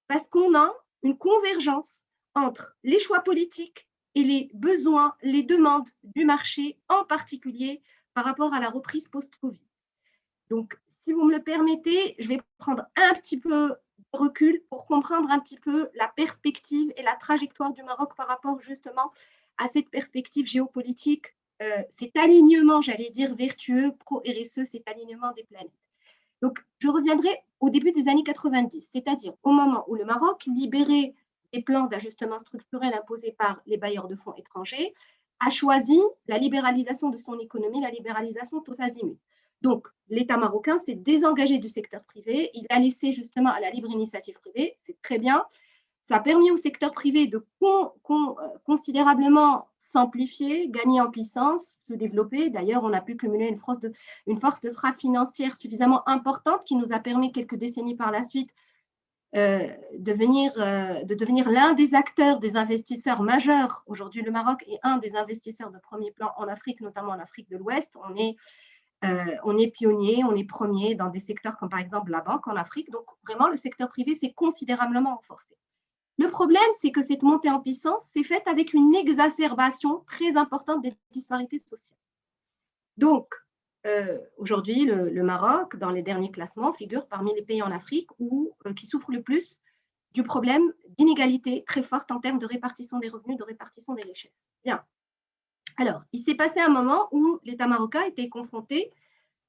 Speaker 4: Parce qu'on a une convergence entre les choix politiques et les besoins, les demandes du marché, en particulier par rapport à la reprise post-Covid. Donc, si vous me le permettez, je vais prendre un petit peu de recul pour comprendre un petit peu la perspective et la trajectoire du Maroc par rapport justement à cette perspective géopolitique, cet alignement, j'allais dire, vertueux, pro-RSE, cet alignement des planètes. Donc, je reviendrai au début des années 90, c'est-à-dire au moment où le Maroc, libéré des plans d'ajustement structurel imposés par les bailleurs de fonds étrangers, a choisi la libéralisation de son économie, la libéralisation tout azimut. Donc, l'État marocain s'est désengagé du secteur privé, il a laissé justement à la libre initiative privée, c'est très bien. Ça a permis au secteur privé de considérablement s'amplifier, gagner en puissance, se développer. D'ailleurs, on a pu cumuler une force de frappe financière suffisamment importante qui nous a permis quelques décennies par la suite de devenir l'un des acteurs, des investisseurs majeurs. Aujourd'hui, le Maroc est un des investisseurs de premier plan en Afrique, notamment en Afrique de l'Ouest. On est pionnier, on est premier dans des secteurs comme par exemple la banque en Afrique. Donc, vraiment, le secteur privé s'est considérablement renforcé. Le problème, c'est que cette montée en puissance s'est faite avec une exacerbation très importante des disparités sociales. Donc, aujourd'hui, le Maroc, dans les derniers classements, figure parmi les pays en Afrique qui souffrent le plus du problème d'inégalité très forte en termes de répartition des revenus, de répartition des richesses. Bien. Alors, il s'est passé un moment où l'État marocain était confronté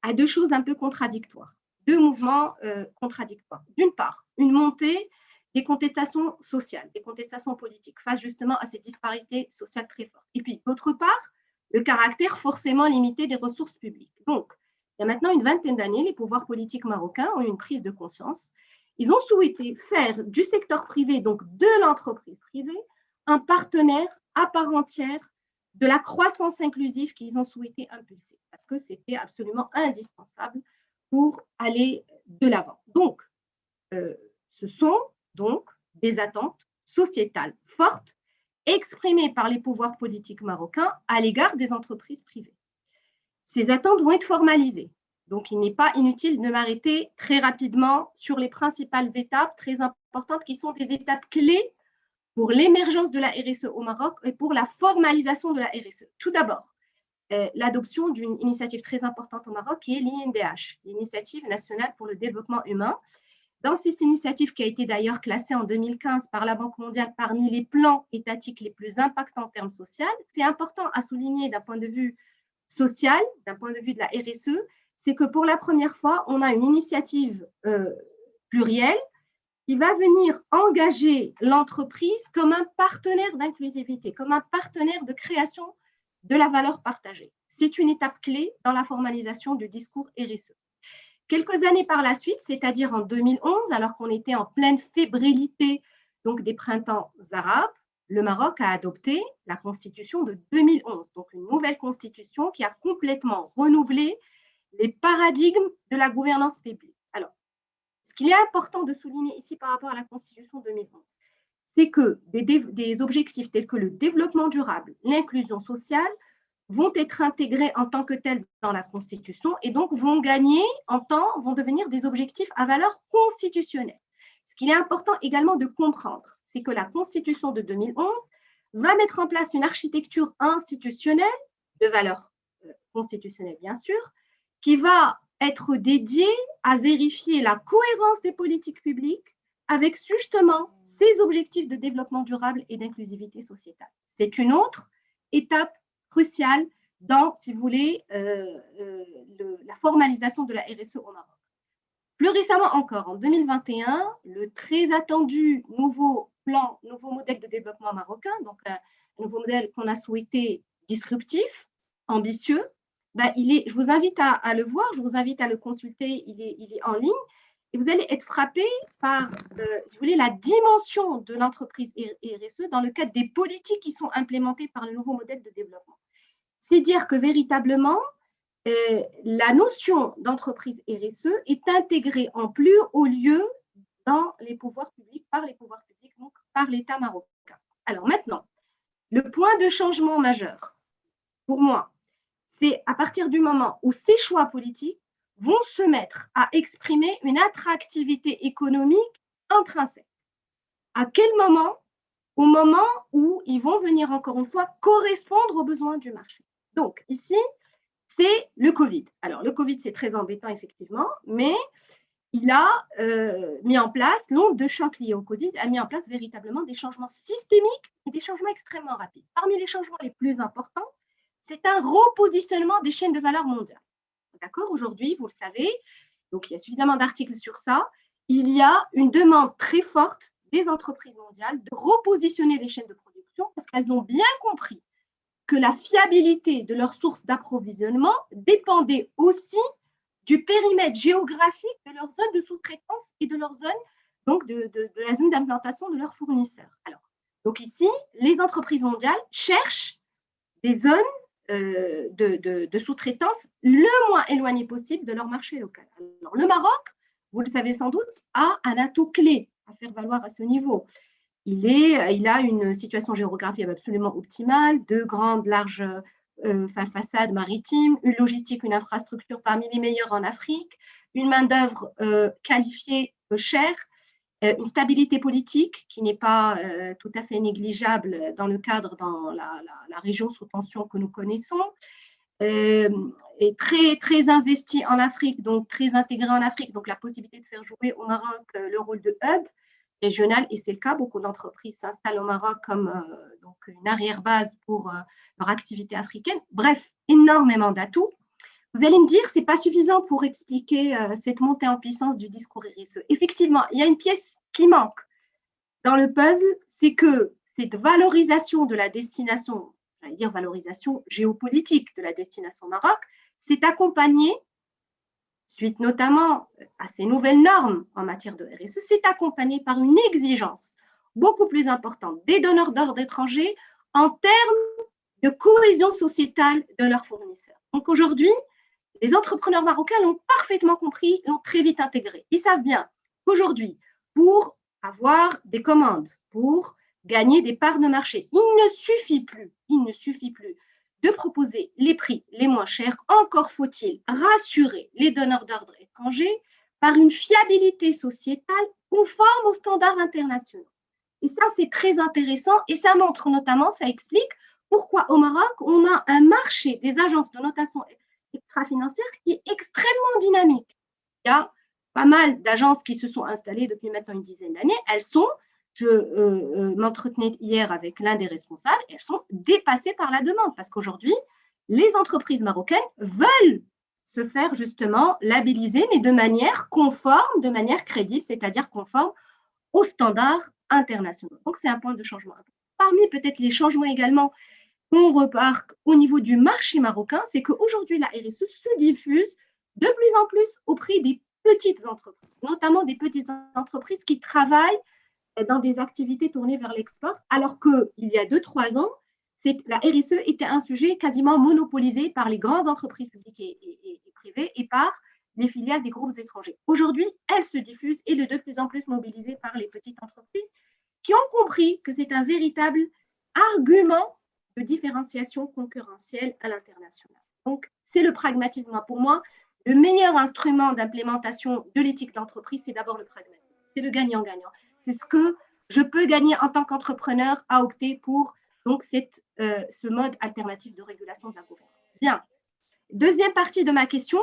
Speaker 4: à deux choses un peu contradictoires, deux mouvements contradictoires. D'une part, une montée des contestations sociales, des contestations politiques face justement à ces disparités sociales très fortes. Et puis, d'autre part, le caractère forcément limité des ressources publiques. Donc, il y a maintenant une vingtaine d'années, les pouvoirs politiques marocains ont eu une prise de conscience. Ils ont souhaité faire du secteur privé, donc de l'entreprise privée, un partenaire à part entière de la croissance inclusive qu'ils ont souhaité impulser, parce que c'était absolument indispensable pour aller de l'avant. Donc, ce sont donc des attentes sociétales fortes exprimées par les pouvoirs politiques marocains à l'égard des entreprises privées. Ces attentes vont être formalisées. Donc, il n'est pas inutile de m'arrêter très rapidement sur les principales étapes très importantes qui sont des étapes clés pour l'émergence de la RSE au Maroc et pour la formalisation de la RSE. Tout d'abord, l'adoption d'une initiative très importante au Maroc qui est l'INDH, l'Initiative nationale pour le développement humain. Dans cette initiative qui a été d'ailleurs classée en 2015 par la Banque mondiale parmi les plans étatiques les plus impactants en termes sociaux, c'est important à souligner d'un point de vue social, d'un point de vue de la RSE, c'est que pour la première fois, on a une initiative plurielle qui va venir engager l'entreprise comme un partenaire d'inclusivité, comme un partenaire de création de la valeur partagée. C'est une étape clé dans la formalisation du discours RSE. Quelques années par la suite, c'est-à-dire en 2011, alors qu'on était en pleine fébrilité donc des printemps arabes, le Maroc a adopté la constitution de 2011, donc une nouvelle constitution qui a complètement renouvelé les paradigmes de la gouvernance publique. Alors, ce qu'il est important de souligner ici par rapport à la constitution 2011, c'est que des objectifs tels que le développement durable, l'inclusion sociale, vont être intégrés en tant que tels dans la Constitution et donc vont gagner en temps, vont devenir des objectifs à valeur constitutionnelle. Ce qu'il est important également de comprendre, c'est que la Constitution de 2011 va mettre en place une architecture institutionnelle de valeur constitutionnelle, bien sûr, qui va être dédiée à vérifier la cohérence des politiques publiques avec justement ces objectifs de développement durable et d'inclusivité sociétale. C'est une autre étape crucial dans, si vous voulez, la formalisation de la RSE au Maroc. Plus récemment encore, en 2021, le très attendu nouveau modèle de développement marocain, donc un nouveau modèle qu'on a souhaité disruptif, ambitieux, je vous invite à le voir, je vous invite à le consulter, il est en ligne, et vous allez être frappé par, si vous voulez, la dimension de l'entreprise RSE dans le cadre des politiques qui sont implémentées par le nouveau modèle de développement. C'est dire que véritablement, la notion d'entreprise RSE est intégrée en plus haut lieu dans les pouvoirs publics, par les pouvoirs publics, donc par l'État marocain. Alors maintenant, le point de changement majeur, pour moi, c'est à partir du moment où ces choix politiques vont se mettre à exprimer une attractivité économique intrinsèque. À quel moment? Au moment où ils vont venir, encore une fois, correspondre aux besoins du marché. Donc, ici, c'est le Covid. Alors, le Covid, c'est très embêtant, effectivement, mais il a mis en place, l'onde de choc liée au Covid a mis en place véritablement des changements systémiques et des changements extrêmement rapides. Parmi les changements les plus importants, c'est un repositionnement des chaînes de valeur mondiales. D'accord? Aujourd'hui, vous le savez, donc il y a suffisamment d'articles sur ça, il y a une demande très forte des entreprises mondiales de repositionner les chaînes de production parce qu'elles ont bien compris que la fiabilité de leurs sources d'approvisionnement dépendait aussi du périmètre géographique de leur zone de sous-traitance et de leur zone donc de la zone d'implantation de leurs fournisseurs. Alors, donc ici, les entreprises mondiales cherchent des zones de sous-traitance le moins éloignées possible de leur marché local. Alors, le Maroc, vous le savez sans doute, a un atout clé à faire valoir à ce niveau. Il a une situation géographique absolument optimale, de grandes, larges façades maritimes, une logistique, une infrastructure parmi les meilleures en Afrique, une main-d'œuvre qualifiée, peu chère, une stabilité politique qui n'est pas tout à fait négligeable dans le cadre, dans la région sous tension que nous connaissons, et très, très investi en Afrique, donc très intégré en Afrique, donc la possibilité de faire jouer au Maroc le rôle de hub régional, et c'est le cas, beaucoup d'entreprises s'installent au Maroc comme donc une arrière-base pour leur activité africaine. Bref, énormément d'atouts. Vous allez me dire, ce n'est pas suffisant pour expliquer cette montée en puissance du discours RSE. Effectivement, il y a une pièce qui manque dans le puzzle, c'est que cette valorisation de la destination, j'allais dire valorisation géopolitique de la destination Maroc, s'est accompagnée, suite notamment à ces nouvelles normes en matière de RSE, s'est accompagnée par une exigence beaucoup plus importante des donneurs d'ordre étrangers en termes de cohésion sociétale de leurs fournisseurs. Donc aujourd'hui, les entrepreneurs marocains l'ont parfaitement compris, l'ont très vite intégré. Ils savent bien qu'aujourd'hui, pour avoir des commandes, pour gagner des parts de marché, il ne suffit plus de proposer les prix les moins chers. Encore faut-il rassurer les donneurs d'ordre étrangers par une fiabilité sociétale conforme aux standards internationaux. Et ça, c'est très intéressant et ça montre notamment, ça explique pourquoi au Maroc, on a un marché des agences de notation extra-financière qui est extrêmement dynamique. Il y a pas mal d'agences qui se sont installées depuis maintenant une dizaine d'années. Elles sont, je m'entretenais hier avec l'un des responsables, elles sont dépassées par la demande parce qu'aujourd'hui, les entreprises marocaines veulent se faire justement labelliser, mais de manière conforme, de manière crédible, c'est-à-dire conforme aux standards internationaux. Donc, c'est un point de changement. Parmi peut-être les changements également qu'on remarque au niveau du marché marocain, c'est qu'aujourd'hui, la RSE se diffuse de plus en plus auprès des petites entreprises, notamment des petites entreprises qui travaillent dans des activités tournées vers l'export, alors qu'il y a 2-3 ans, la RSE était un sujet quasiment monopolisé par les grandes entreprises publiques et privées et par les filiales des groupes étrangers. Aujourd'hui, elle se diffuse et est de plus en plus mobilisée par les petites entreprises qui ont compris que c'est un véritable argument de différenciation concurrentielle à l'international. Donc, c'est le pragmatisme. Pour moi, le meilleur instrument d'implémentation de l'éthique d'entreprise, c'est d'abord le pragmatisme. C'est le gagnant-gagnant. C'est ce que je peux gagner en tant qu'entrepreneur à opter pour donc, ce mode alternatif de régulation de la gouvernance. Bien. Deuxième partie de ma question,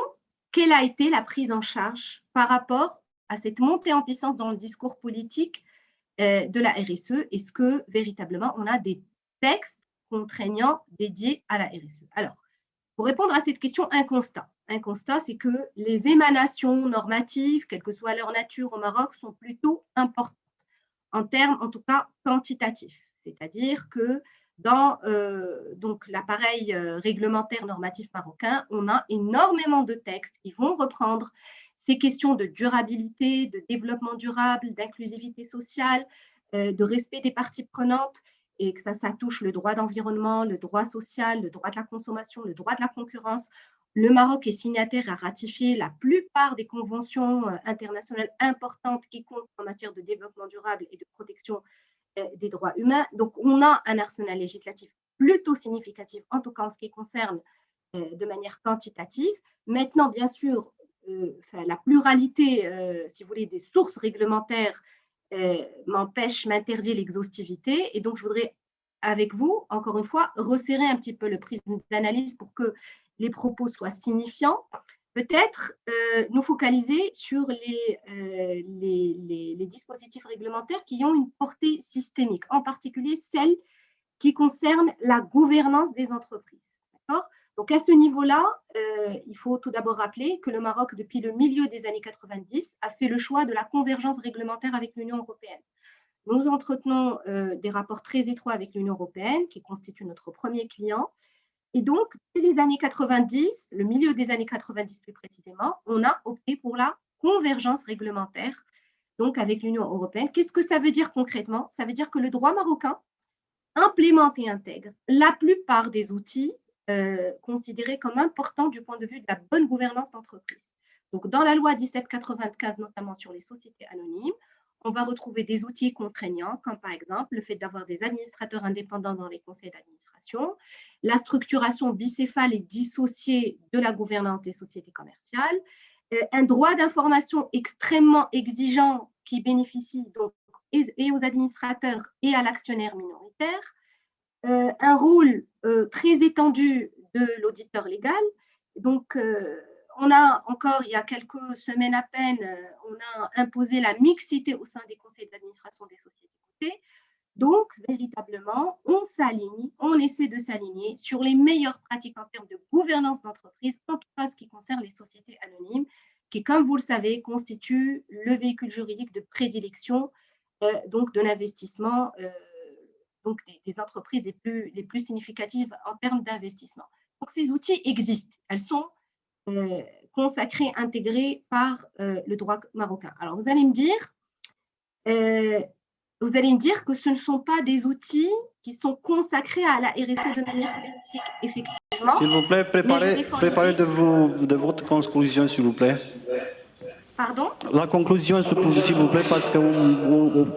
Speaker 4: quelle a été la prise en charge par rapport à cette montée en puissance dans le discours politique de la RSE? Est-ce que véritablement on a des textes contraignants dédiés à la RSE? Alors, pour répondre à cette question, un constat. Un constat, c'est que les émanations normatives, quelle que soit leur nature au Maroc, sont plutôt importantes, en termes en tout cas quantitatifs. C'est-à-dire que dans donc l'appareil réglementaire normatif marocain, on a énormément de textes qui vont reprendre ces questions de durabilité, de développement durable, d'inclusivité sociale, de respect des parties prenantes, et que ça touche le droit d'environnement, le droit social, le droit de la consommation, le droit de la concurrence. Le Maroc est signataire à ratifier la plupart des conventions internationales importantes qui comptent en matière de développement durable et de protection des droits humains. Donc, on a un arsenal législatif plutôt significatif, en tout cas en ce qui concerne de manière quantitative. Maintenant, bien sûr, la pluralité, si vous voulez, des sources réglementaires m'interdit l'exhaustivité. Et donc, je voudrais, avec vous, encore une fois, resserrer un petit peu le prisme d'analyse pour que les propos soient signifiants. Peut-être nous focaliser sur les dispositifs réglementaires qui ont une portée systémique, en particulier celles qui concernent la gouvernance des entreprises. D'accord ? Donc, à ce niveau-là, il faut tout d'abord rappeler que le Maroc, depuis le milieu des années 90, a fait le choix de la convergence réglementaire avec l'Union européenne. Nous entretenons des rapports très étroits avec l'Union européenne, qui constitue notre premier client. Et donc, dès les années 90, le milieu des années 90 plus précisément, on a opté pour la convergence réglementaire donc avec l'Union européenne. Qu'est-ce que ça veut dire concrètement? Ça veut dire que le droit marocain implémente et intègre la plupart des outils considérés comme importants du point de vue de la bonne gouvernance d'entreprise. Donc, dans la loi 1795, notamment sur les sociétés anonymes, on va retrouver des outils contraignants, comme par exemple le fait d'avoir des administrateurs indépendants dans les conseils d'administration, la structuration bicéphale et dissociée de la gouvernance des sociétés commerciales, un droit d'information extrêmement exigeant qui bénéficie donc et aux administrateurs et à l'actionnaire minoritaire, un rôle très étendu de l'auditeur légal. Donc, on a encore, il y a quelques semaines à peine, on a imposé la mixité au sein des conseils d'administration des sociétés cotées. Donc, véritablement, on s'aligne, on essaie de s'aligner sur les meilleures pratiques en termes de gouvernance d'entreprise, en tout cas ce qui concerne les sociétés anonymes, qui, comme vous le savez, constituent le véhicule juridique de prédilection donc de l'investissement, donc des entreprises les plus significatives en termes d'investissement. Donc, ces outils existent. Elles sont consacrés, intégrés par le droit marocain. Alors, vous allez me dire que ce ne sont pas des outils qui sont consacrés à la RSE de manière spécifique, effectivement.
Speaker 1: S'il vous plaît, préparez de votre conclusion, s'il vous plaît.
Speaker 4: Pardon?
Speaker 1: La conclusion, s'il vous plaît, parce qu'on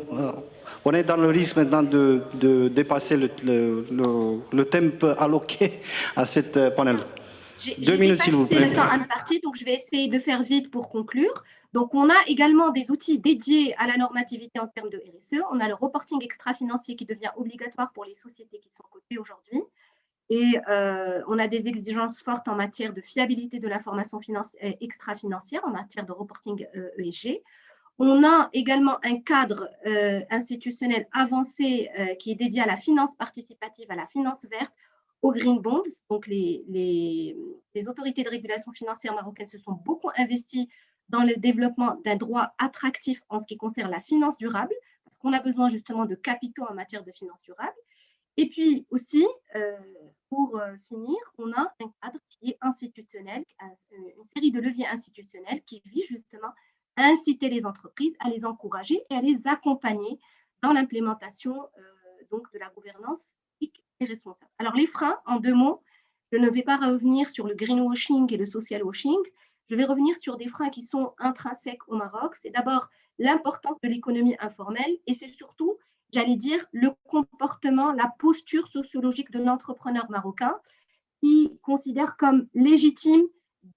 Speaker 1: est dans le risque maintenant de dépasser le temps alloqué à cette panel. 2 minutes, s'il vous plaît.
Speaker 4: J'ai le temps imparti, donc je vais essayer de faire vite pour conclure. Donc, on a également des outils dédiés à la normativité en termes de RSE. On a le reporting extra-financier qui devient obligatoire pour les sociétés qui sont cotées aujourd'hui. Et on a des exigences fortes en matière de fiabilité de l'information extra-financière, en matière de reporting ESG. On a également un cadre institutionnel avancé qui est dédié à la finance participative, à la finance verte, aux green bonds. Donc, les autorités de régulation financière marocaines se sont beaucoup investies dans le développement d'un droit attractif en ce qui concerne la finance durable, parce qu'on a besoin justement de capitaux en matière de finance durable. Et puis aussi, pour finir, on a un cadre qui est institutionnel, une série de leviers institutionnels qui visent justement à inciter les entreprises, à les encourager et à les accompagner dans l'implémentation donc de la gouvernance et responsable. Alors, les freins, en 2 mots, je ne vais pas revenir sur le greenwashing et le social washing. Je vais revenir sur des freins qui sont intrinsèques au Maroc. C'est d'abord l'importance de l'économie informelle et c'est surtout, j'allais dire, le comportement, la posture sociologique de l'entrepreneur marocain qui considère comme légitime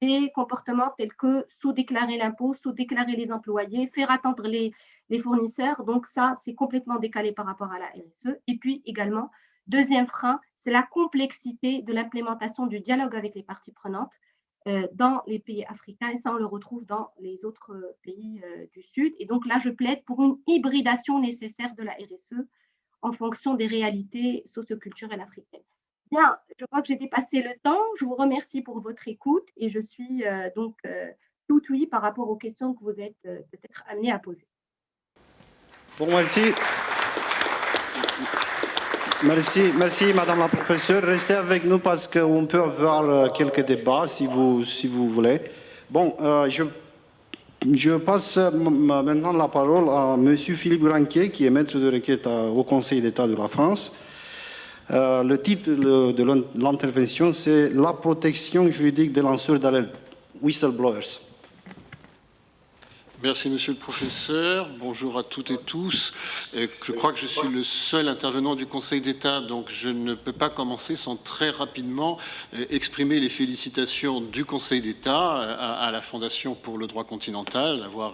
Speaker 4: des comportements tels que sous-déclarer l'impôt, sous-déclarer les employés, faire attendre les fournisseurs. Donc ça, c'est complètement décalé par rapport à la RSE. Et puis également, deuxième frein, c'est la complexité de l'implémentation du dialogue avec les parties prenantes dans les pays africains. Et ça, on le retrouve dans les autres pays du Sud. Et donc là, je plaide pour une hybridation nécessaire de la RSE en fonction des réalités socioculturelles africaines. Bien, je crois que j'ai dépassé le temps. Je vous remercie pour votre écoute et je suis donc tout oui par rapport aux questions que vous êtes peut-être amenés à poser.
Speaker 1: Bon, merci. Merci, Madame la professeure. Restez avec nous parce qu'on peut avoir quelques débats si vous voulez. Bon, je passe maintenant la parole à Monsieur Philippe Granquier, qui est maître de requête au Conseil d'État de la France. Le titre de l'intervention, c'est « La protection juridique des lanceurs d'alerte, whistleblowers ».
Speaker 5: Merci, monsieur le professeur. Bonjour à toutes et tous. Je crois que je suis le seul intervenant du Conseil d'État, donc je ne peux pas commencer sans très rapidement exprimer les félicitations du Conseil d'État à la Fondation pour le droit continental d'avoir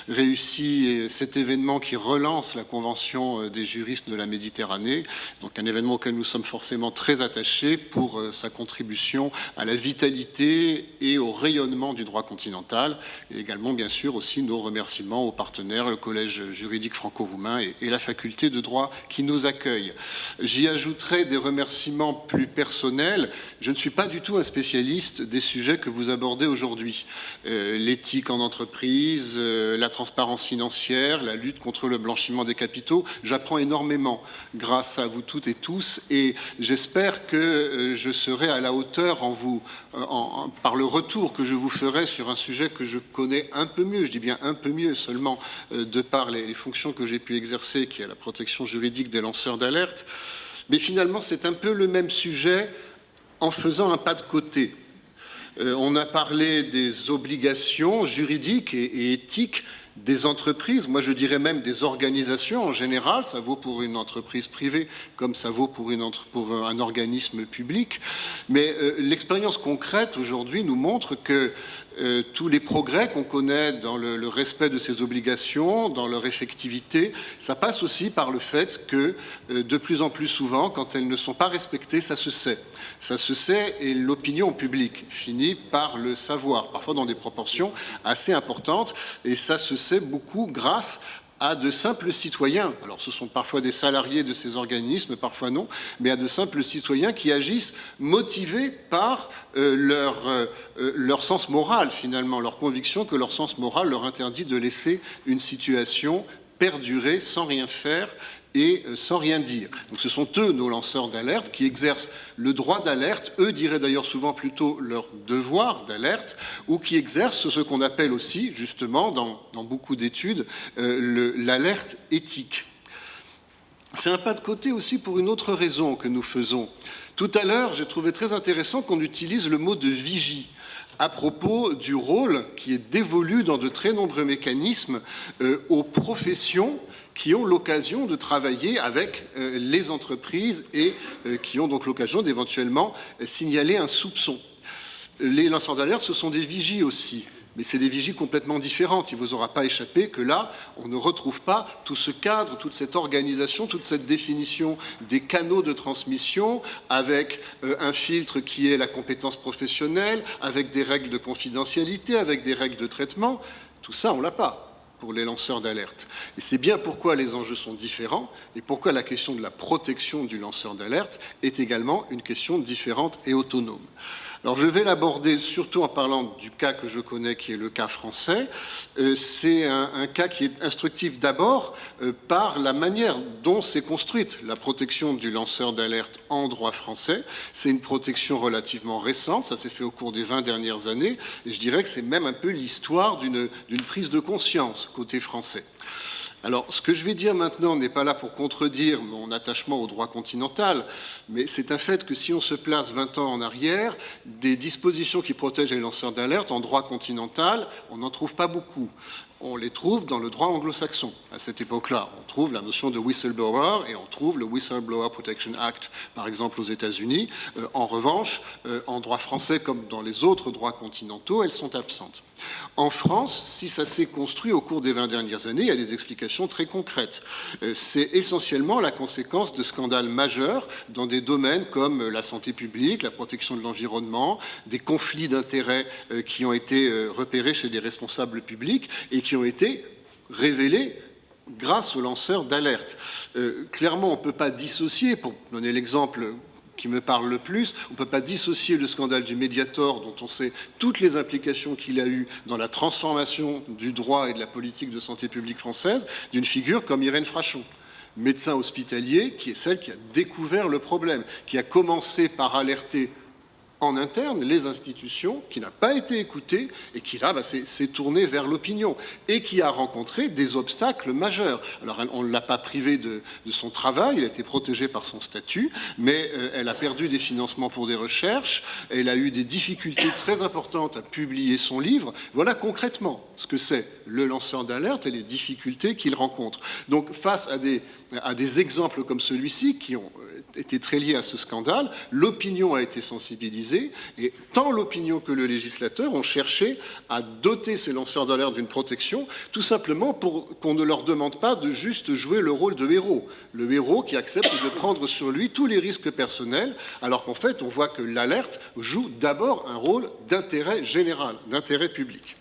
Speaker 5: réussi cet événement qui relance la Convention des juristes de la Méditerranée, donc un événement auquel nous sommes forcément très attachés pour sa contribution à la vitalité et au rayonnement du droit continental, et également bien sûr aussi nos remerciements aux partenaires, le Collège juridique franco-roumain et la faculté de droit qui nous accueille. J'y ajouterai des remerciements plus personnels. Je ne suis pas du tout un spécialiste des sujets que vous abordez aujourd'hui. L'éthique en entreprise, la transparence financière, la lutte contre le blanchiment des capitaux. J'apprends énormément grâce à vous toutes et tous et j'espère que je serai à la hauteur par le retour que je vous ferai sur un sujet que je connais un peu mieux, je dis bien un peu mieux seulement de par les fonctions que j'ai pu exercer, qui est la protection juridique des lanceurs d'alerte. Mais finalement, c'est un peu le même sujet en faisant un pas de côté. On a parlé des obligations juridiques et éthiques des entreprises, moi je dirais même des organisations en général, ça vaut pour une entreprise privée comme ça vaut pour un organisme public, mais l'expérience concrète aujourd'hui nous montre que tous les progrès qu'on connaît dans le respect de ces obligations, dans leur effectivité, ça passe aussi par le fait que de plus en plus souvent, quand elles ne sont pas respectées, ça se sait. Ça se sait et l'opinion publique finit par le savoir, parfois dans des proportions assez importantes, et ça se sait beaucoup grâce à de simples citoyens, alors ce sont parfois des salariés de ces organismes, parfois non, mais à de simples citoyens qui agissent motivés par leur sens moral finalement, leur conviction que leur sens moral leur interdit de laisser une situation perdurer sans rien faire et sans rien dire. Donc ce sont eux, nos lanceurs d'alerte, qui exercent le droit d'alerte, eux diraient d'ailleurs souvent plutôt leur devoir d'alerte, ou qui exercent ce qu'on appelle aussi, justement, dans beaucoup d'études, l'alerte éthique. C'est un pas de côté aussi pour une autre raison que nous faisons. Tout à l'heure, j'ai trouvé très intéressant qu'on utilise le mot de vigie à propos du rôle qui est dévolu dans de très nombreux mécanismes aux professions qui ont l'occasion de travailler avec les entreprises et qui ont donc l'occasion d'éventuellement signaler un soupçon. Les lanceurs d'alerte, ce sont des vigies aussi. Mais c'est des vigies complètement différentes. Il ne vous aura pas échappé que là, on ne retrouve pas tout ce cadre, toute cette organisation, toute cette définition des canaux de transmission avec un filtre qui est la compétence professionnelle, avec des règles de confidentialité, avec des règles de traitement. Tout ça, on ne l'a pas pour les lanceurs d'alerte. Et c'est bien pourquoi les enjeux sont différents et pourquoi la question de la protection du lanceur d'alerte est également une question différente et autonome. Alors je vais l'aborder surtout en parlant du cas que je connais, qui est le cas français. C'est un cas qui est instructif d'abord par la manière dont s'est construite la protection du lanceur d'alerte en droit français. C'est une protection relativement récente, ça s'est fait au cours des 20 dernières années, et je dirais que c'est même un peu l'histoire d'une prise de conscience côté français. Alors, ce que je vais dire maintenant n'est pas là pour contredire mon attachement au droit continental, mais c'est un fait que si on se place 20 ans en arrière, des dispositions qui protègent les lanceurs d'alerte en droit continental, on n'en trouve pas beaucoup. On les trouve dans le droit anglo-saxon. À cette époque-là, on trouve la notion de whistleblower et on trouve le Whistleblower Protection Act, par exemple aux États-Unis. En revanche, en droit français comme dans les autres droits continentaux, elles sont absentes. En France, si ça s'est construit au cours des 20 dernières années, il y a des explications très concrètes. C'est essentiellement la conséquence de scandales majeurs dans des domaines comme la santé publique, la protection de l'environnement, des conflits d'intérêts qui ont été repérés chez des responsables publics et qui ont été révélés grâce aux lanceurs d'alerte. Clairement, on ne peut pas dissocier, pour donner l'exemple qui me parle le plus, on ne peut pas dissocier le scandale du Mediator, dont on sait toutes les implications qu'il a eues dans la transformation du droit et de la politique de santé publique française, d'une figure comme Irène Frachon, médecin hospitalier, qui est celle qui a découvert le problème, qui a commencé par alerter en interne les institutions, qui n'a pas été écoutée et qui là s'est tournée vers l'opinion et qui a rencontré des obstacles majeurs. Alors on ne l'a pas privée de son travail, elle a été protégée par son statut, mais elle a perdu des financements pour des recherches, elle a eu des difficultés très importantes à publier son livre. Voilà concrètement ce que c'est le lanceur d'alerte et les difficultés qu'il rencontre. Donc face à des exemples comme celui-ci qui ont été très liés à ce scandale, l'opinion a été sensibilisée et tant l'opinion que le législateur ont cherché à doter ces lanceurs d'alerte d'une protection, tout simplement pour qu'on ne leur demande pas de juste jouer le rôle de héros. Le héros qui accepte de prendre sur lui tous les risques personnels, alors qu'en fait, on voit que l'alerte joue d'abord un rôle d'intérêt général, d'intérêt public.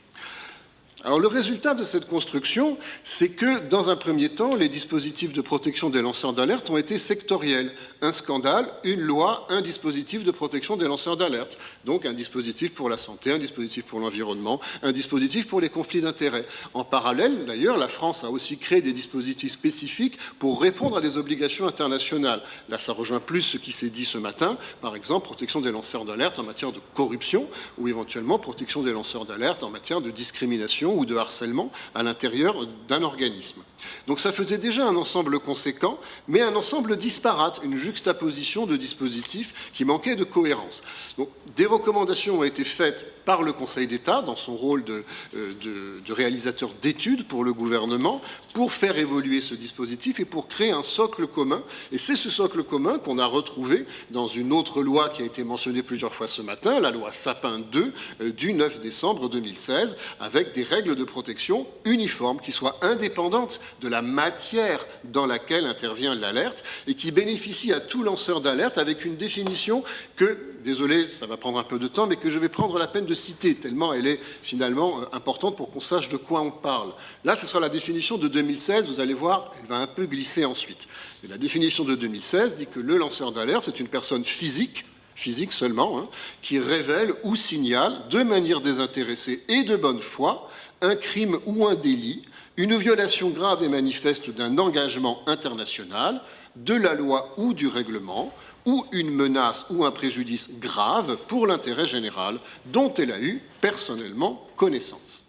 Speaker 5: Alors le résultat de cette construction, c'est que dans un premier temps, les dispositifs de protection des lanceurs d'alerte ont été sectoriels. Un scandale, une loi, un dispositif de protection des lanceurs d'alerte. Donc un dispositif pour la santé, un dispositif pour l'environnement, un dispositif pour les conflits d'intérêts. En parallèle, d'ailleurs, la France a aussi créé des dispositifs spécifiques pour répondre à des obligations internationales. Là, ça rejoint plus ce qui s'est dit ce matin, par exemple, protection des lanceurs d'alerte en matière de corruption ou éventuellement protection des lanceurs d'alerte en matière de discrimination d'agression ou de harcèlement à l'intérieur d'un organisme. Donc ça faisait déjà un ensemble conséquent, mais un ensemble disparate, une juxtaposition de dispositifs qui manquait de cohérence. Donc des recommandations ont été faites par le Conseil d'État dans son rôle de réalisateur d'études pour le gouvernement pour faire évoluer ce dispositif et pour créer un socle commun. Et c'est ce socle commun qu'on a retrouvé dans une autre loi qui a été mentionnée plusieurs fois ce matin, la loi Sapin II du 9 décembre 2016, avec des règles de protection uniformes qui soient indépendantes de la matière dans laquelle intervient l'alerte et qui bénéficient à tout lanceur d'alerte avec une définition que, désolé, ça va prendre un peu de temps, mais que je vais prendre la peine de citer, tellement elle est finalement importante pour qu'on sache de quoi on parle. Là, ce sera la définition de 2016, vous allez voir, elle va un peu glisser ensuite. Et la définition de 2016 dit que le lanceur d'alerte, c'est une personne physique seulement, qui révèle ou signale de manière désintéressée et de bonne foi un crime ou un délit, une violation grave et manifeste d'un engagement international, de la loi ou du règlement, ou une menace ou un préjudice grave pour l'intérêt général dont elle a eu personnellement connaissance.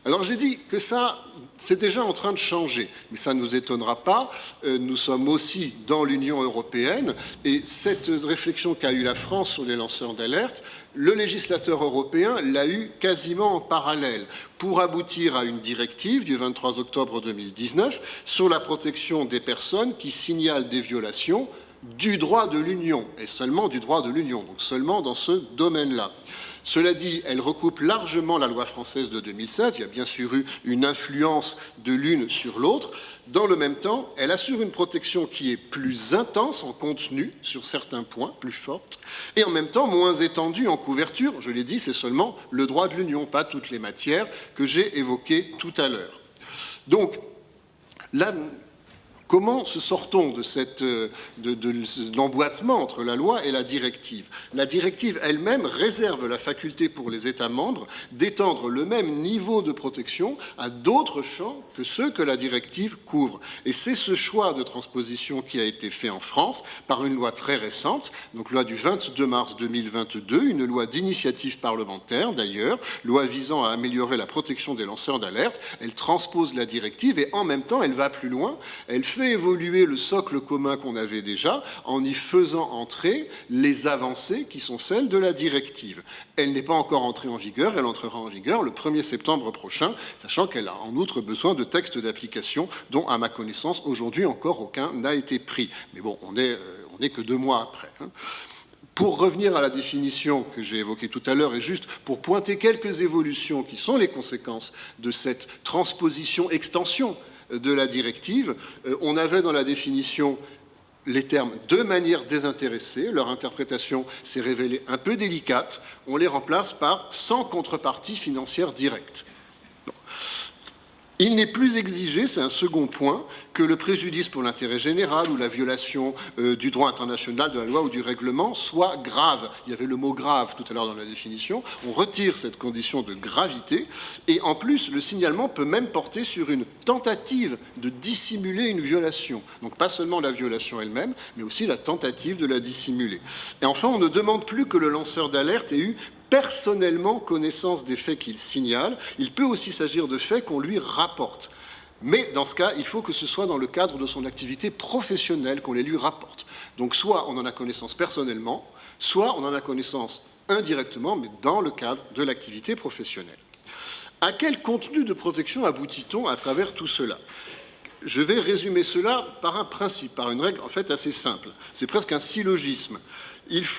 Speaker 5: Alors j'ai dit que ça, c'est déjà en train de changer, mais ça ne nous étonnera pas. Nous sommes aussi dans l'Union européenne et cette réflexion qu'a eue la France sur les lanceurs d'alerte, le législateur européen l'a eue quasiment en parallèle pour aboutir à une directive du 23 octobre 2019 sur la protection des personnes qui signalent des violations du droit de l'Union, et seulement du droit de l'Union, donc seulement dans ce domaine-là. Cela dit, elle recoupe largement la loi française de 2016. Il y a bien sûr eu une influence de l'une sur l'autre. Dans le même temps, elle assure une protection qui est plus intense en contenu sur certains points, plus forte, et en même temps moins étendue en couverture. Je l'ai dit, c'est seulement le droit de l'Union, pas toutes les matières que j'ai évoquées tout à l'heure. Donc, là, comment se sort-on de l'emboîtement entre la loi et la directive? La directive elle-même réserve la faculté pour les États membres d'étendre le même niveau de protection à d'autres champs que ceux que la directive couvre. Et c'est ce choix de transposition qui a été fait en France par une loi très récente, donc loi du 22 mars 2022, une loi d'initiative parlementaire d'ailleurs, loi visant à améliorer la protection des lanceurs d'alerte. Elle transpose la directive et en même temps elle va plus loin, elle fait évoluer le socle commun qu'on avait déjà en y faisant entrer les avancées qui sont celles de la directive. Elle n'est pas encore entrée en vigueur, elle entrera en vigueur le 1er septembre prochain, sachant qu'elle a en outre besoin de textes d'application dont, à ma connaissance, aujourd'hui encore aucun n'a été pris. Mais bon, on n'est que 2 mois après. Pour revenir à la définition que j'ai évoquée tout à l'heure et juste pour pointer quelques évolutions qui sont les conséquences de cette transposition-extension de la directive, on avait dans la définition les termes « de manière désintéressée », leur interprétation s'est révélée un peu délicate, on les remplace par « sans contrepartie financière directe ». Il n'est plus exigé, c'est un second point, que le préjudice pour l'intérêt général ou la violation du droit international, de la loi ou du règlement soit grave. Il y avait le mot grave tout à l'heure dans la définition. On retire cette condition de gravité et en plus, le signalement peut même porter sur une tentative de dissimuler une violation. Donc pas seulement la violation elle-même, mais aussi la tentative de la dissimuler. Et enfin, on ne demande plus que le lanceur d'alerte ait eu personnellement connaissance des faits qu'il signale. Il peut aussi s'agir de faits qu'on lui rapporte. Mais dans ce cas, il faut que ce soit dans le cadre de son activité professionnelle qu'on les lui rapporte. Donc soit on en a connaissance personnellement, soit on en a connaissance indirectement, mais dans le cadre de l'activité professionnelle. À quel contenu de protection aboutit-on à travers tout cela ? Je vais résumer cela par un principe, par une règle en fait assez simple. C'est presque un syllogisme.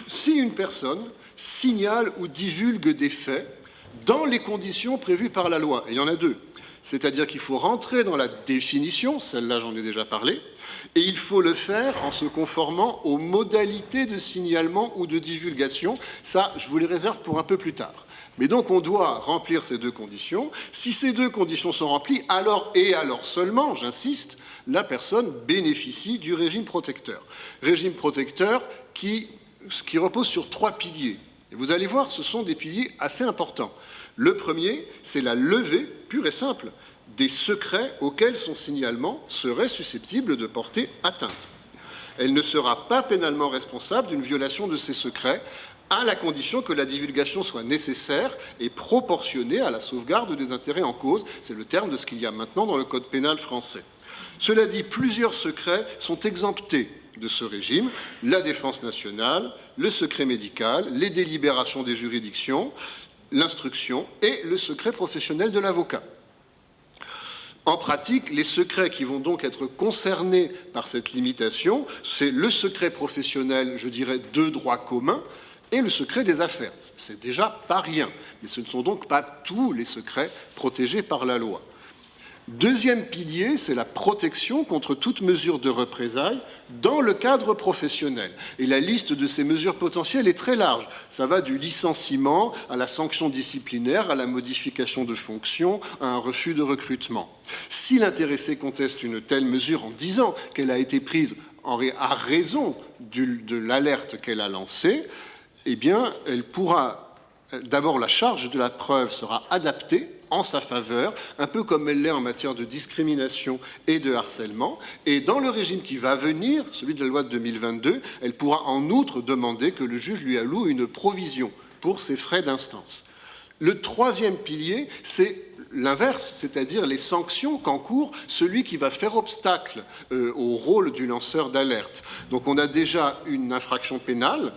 Speaker 5: Si une personne signale ou divulgue des faits dans les conditions prévues par la loi, et il y en a 2, c'est-à-dire qu'il faut rentrer dans la définition, celle-là j'en ai déjà parlé, et il faut le faire en se conformant aux modalités de signalement ou de divulgation. Ça, je vous les réserve pour un peu plus tard. Mais donc on doit remplir ces 2 conditions. Si ces 2 conditions sont remplies, alors et alors seulement, j'insiste, la personne bénéficie du régime protecteur. Régime protecteur qui repose sur 3 piliers. Et vous allez voir, ce sont des piliers assez importants. Le premier, c'est la levée, pure et simple, des secrets auxquels son signalement serait susceptible de porter atteinte. Elle ne sera pas pénalement responsable d'une violation de ces secrets, à la condition que la divulgation soit nécessaire et proportionnée à la sauvegarde des intérêts en cause. C'est le terme de ce qu'il y a maintenant dans le Code pénal français. Cela dit, plusieurs secrets sont exemptés de ce régime: la défense nationale, le secret médical, les délibérations des juridictions, l'instruction et le secret professionnel de l'avocat. En pratique, les secrets qui vont donc être concernés par cette limitation, c'est le secret professionnel, je dirais, de droit commun, et le secret des affaires. C'est déjà pas rien, mais ce ne sont donc pas tous les secrets protégés par la loi. Deuxième pilier, c'est la protection contre toute mesure de représailles dans le cadre professionnel. Et la liste de ces mesures potentielles est très large. Ça va du licenciement à la sanction disciplinaire, à la modification de fonction, à un refus de recrutement. Si l'intéressé conteste une telle mesure en disant qu'elle a été prise à raison de l'alerte qu'elle a lancée, eh bien, elle pourra, d'abord, la charge de la preuve sera adaptée en sa faveur, un peu comme elle l'est en matière de discrimination et de harcèlement. Et dans le régime qui va venir, celui de la loi de 2022, elle pourra en outre demander que le juge lui alloue une provision pour ses frais d'instance. Le troisième pilier, c'est l'inverse, c'est-à-dire les sanctions qu'encourt celui qui va faire obstacle au rôle du lanceur d'alerte. Donc on a déjà une infraction pénale